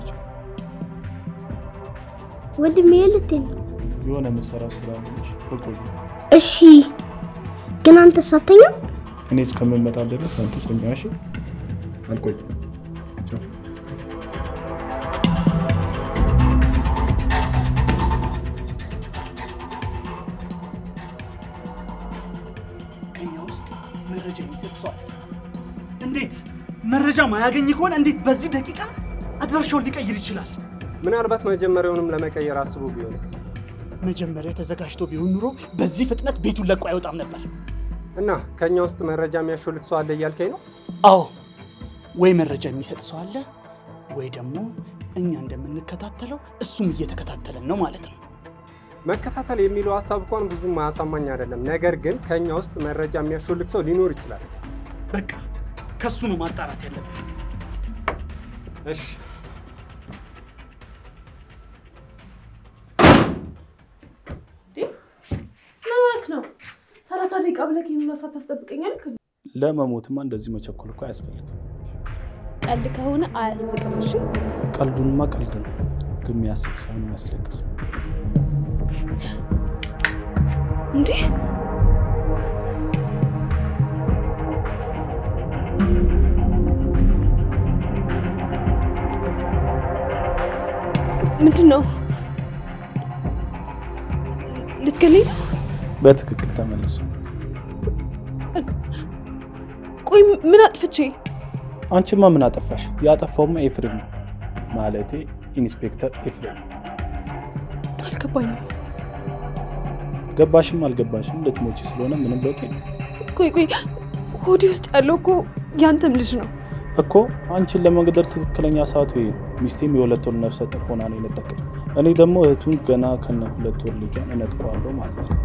ወንድሜ ልትል የሆነ መሰራው ስራ አለሽ። ቆይ እሺ። ግን አንተ ሳተኛ እኔ እስከምመጣ ድረስ አንተ ተኛሽ። አልቆይም። ከኛ ውስጥ መረጃ የሚሰጥ ሰው አለ። እንዴት መረጃ ማያገኝ ከሆነ እንዴት በዚህ ደቂቃ አድራሻውን ሊቀይር ይችላል? ምናልባት መጀመሪያውንም ለመቀየር አስቦ ቢሆንስ? መጀመሪያ ተዘጋጅቶ ቢሆን ኑሮ በዚህ ፍጥነት ቤቱን ለቆ አይወጣም ነበር። እና ከኛ ውስጥ መረጃ የሚያሾልክ ሰው አለ እያልከኝ ነው? አዎ፣ ወይ መረጃ የሚሰጥ ሰው አለ ወይ ደግሞ እኛ እንደምንከታተለው እሱም እየተከታተለን ነው ማለት ነው። መከታተል የሚለው ሐሳብ እንኳን ብዙም ማያሳማኝ አይደለም። ነገር ግን ከኛ ውስጥ መረጃ የሚያሾልክ ሰው ሊኖር ይችላል። በቃ ከሱ ነው ማጣራት ያለብን። እሺ ነው 30 ደቂቃ ብለህ ይሄን ነው ሳታስጠብቀኛል? ለመሞትማ እንደዚህ መቸኮል እኮ አያስፈልግም። ቀልድ ከሆነ አያስቅም። እሺ ቀልዱንማ ቀልድ ነው፣ ግን የሚያስቅ ሳይሆን የሚያስለቅስ ነው። እንዴ ምንድን ነው? ልትገለኝ ነው? በትክክል ተመለሱ። ቆይ ምን አጥፍቼ? አንቺማ ምን አጠፋሽ? ያጠፋውማ ኤፍሬም ነው። ማለቴ ኢንስፔክተር ኤፍሬም። አልገባኝም። ገባሽም አልገባሽም ልትሞቺ ስለሆነ ምንም ለውጥ የለም። ቆይ ሆዴ ውስጥ ያለው እኮ ያንተም ልጅ ነው እኮ። አንቺን ለመግደል ትክክለኛ ሰዓቱ ይሄ ነው። ሚስቴም የ2 ወር ነፍሰ ጡር ሆና ነው የነጠቀኝ። እኔ ደግሞ እህቱን ገና ከነ 2 ወር ልጇን እነጥቀዋለሁ ማለት ነው።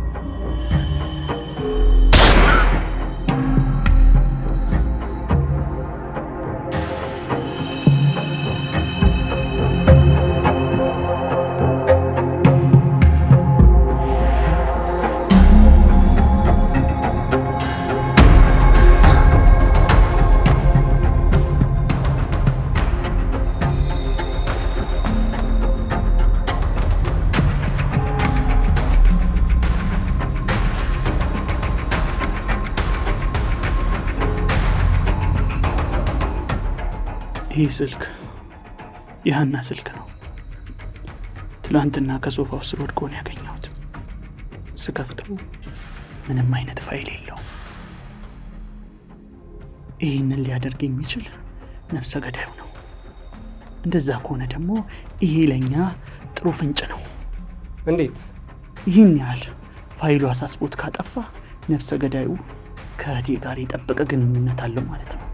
ይህ ስልክ የሃና ስልክ ነው። ትላንትና ከሶፋው ስር ወድቆ ነው ያገኘሁት። ስከፍተው ምንም አይነት ፋይል የለውም። ይህንን ሊያደርግ የሚችል ነፍሰ ገዳዩ ነው። እንደዛ ከሆነ ደግሞ ይሄ ለኛ ጥሩ ፍንጭ ነው። እንዴት? ይህን ያህል ፋይሉ አሳስቦት ካጠፋ ነፍሰ ገዳዩ ከእህቴ ጋር የጠበቀ ግንኙነት አለው ማለት ነው።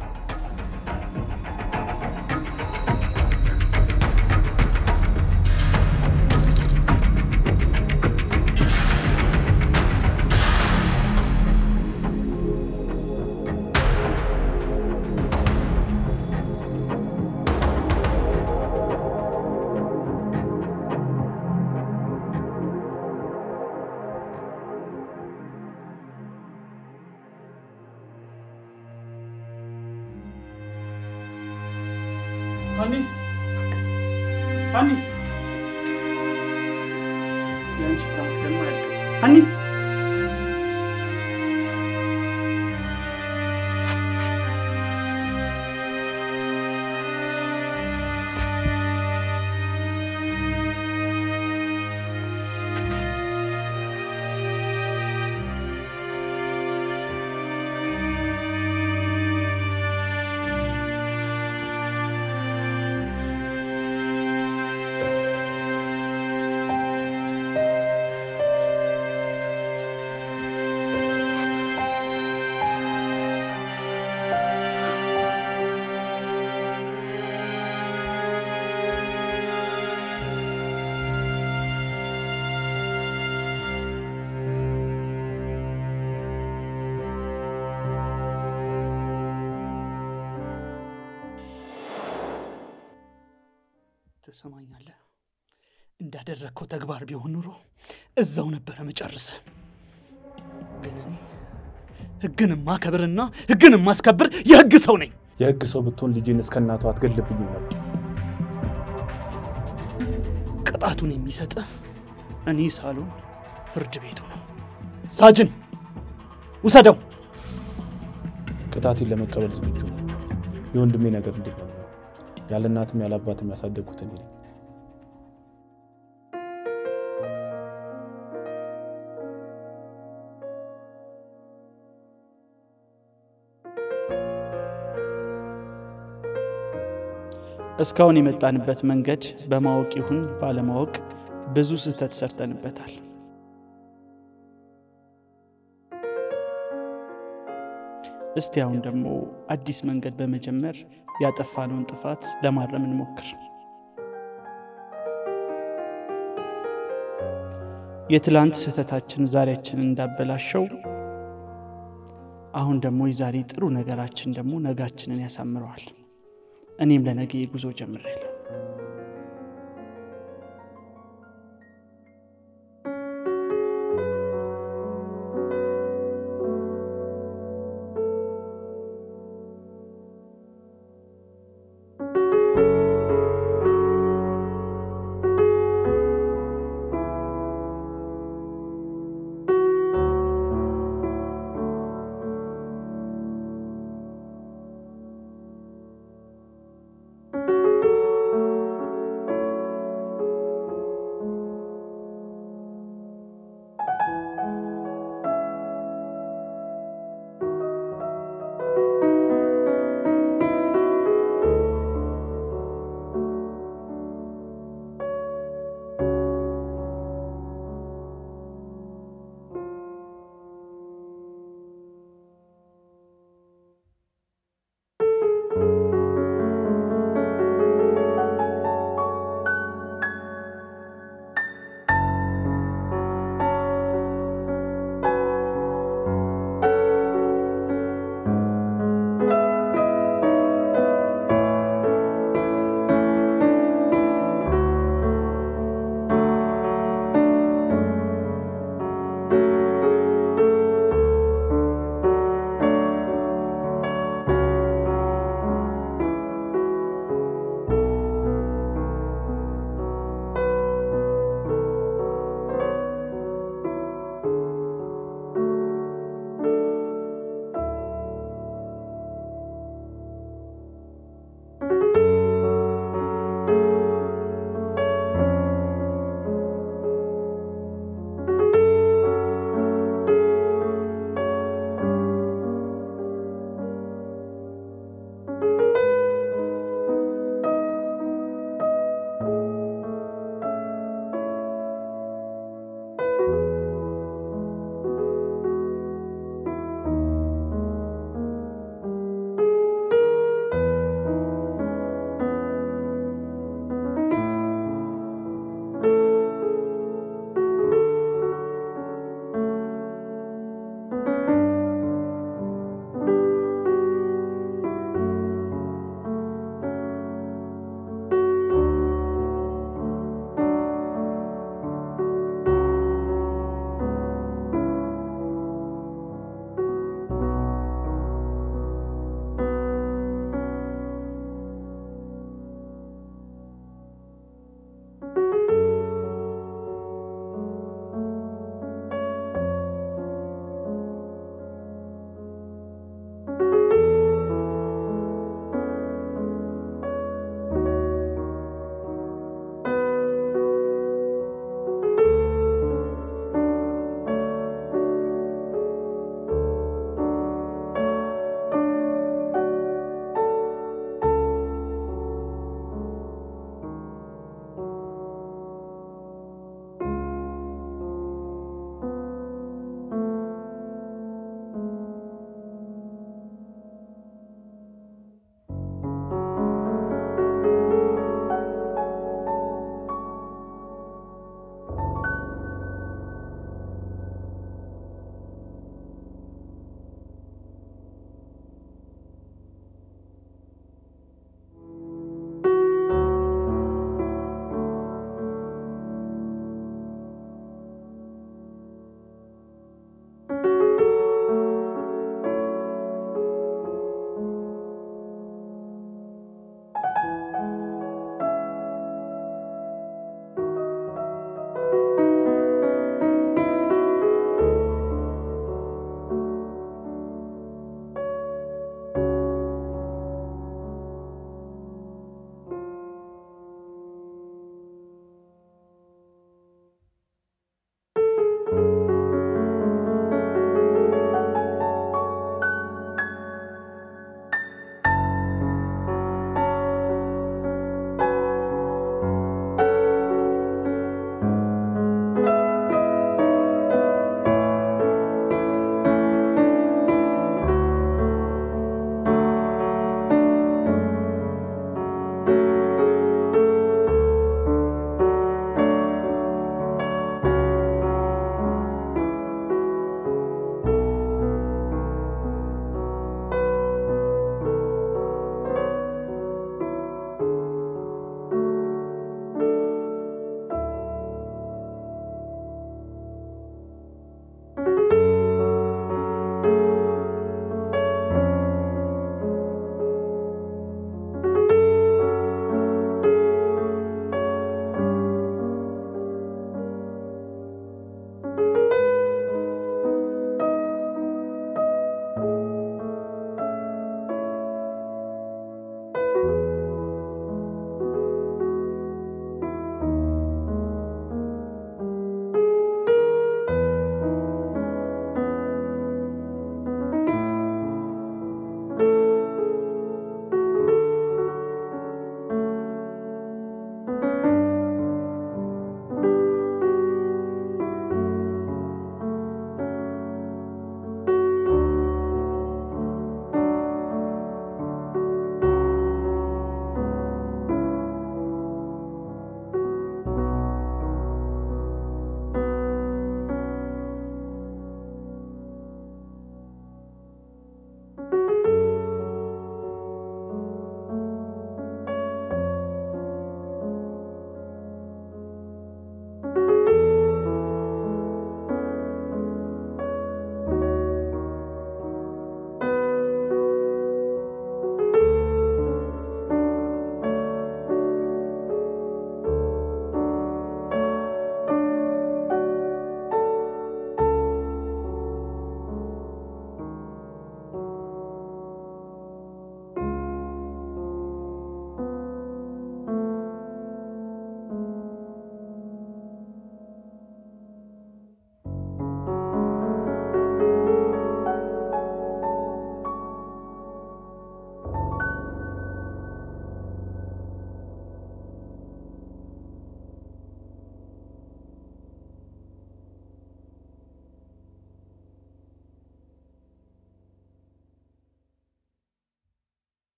ሀኒ ሀኒ ያንቺ ፕራንክ ደግሞ ያልቀው ሀኒ ትሰማኛለህ? እንዳደረግከው ተግባር ቢሆን ኑሮ እዛው ነበር መጨረሰ። ግን እኔ ህግን ማከብርና ህግን ማስከብር የህግ ሰው ነኝ። የህግ ሰው ብትሆን ልጄን እስከ እናቷ አትገልብኝም ነበር። ቅጣቱን የሚሰጥ እኔ ሳሎን ፍርድ ቤቱ ነው። ሳጅን ውሰደው። ቅጣቴን ለመቀበል ዝግጁ ነኝ። የወንድሜ ነገር እንዴት ነው? ያለ እናትም ያለ አባትም ያሳደግኩት እኔ ነኝ። እስካሁን የመጣንበት መንገድ በማወቅ ይሁን ባለማወቅ ብዙ ስህተት ሰርተንበታል። እስቲ አሁን ደግሞ አዲስ መንገድ በመጀመር ያጠፋነውን ጥፋት ለማረም እንሞክር። የትላንት ስህተታችን ዛሬያችንን እንዳበላሸው አሁን ደግሞ የዛሬ ጥሩ ነገራችን ደግሞ ነጋችንን ያሳምረዋል። እኔም ለነገ ጉዞ ጀምሬያለሁ።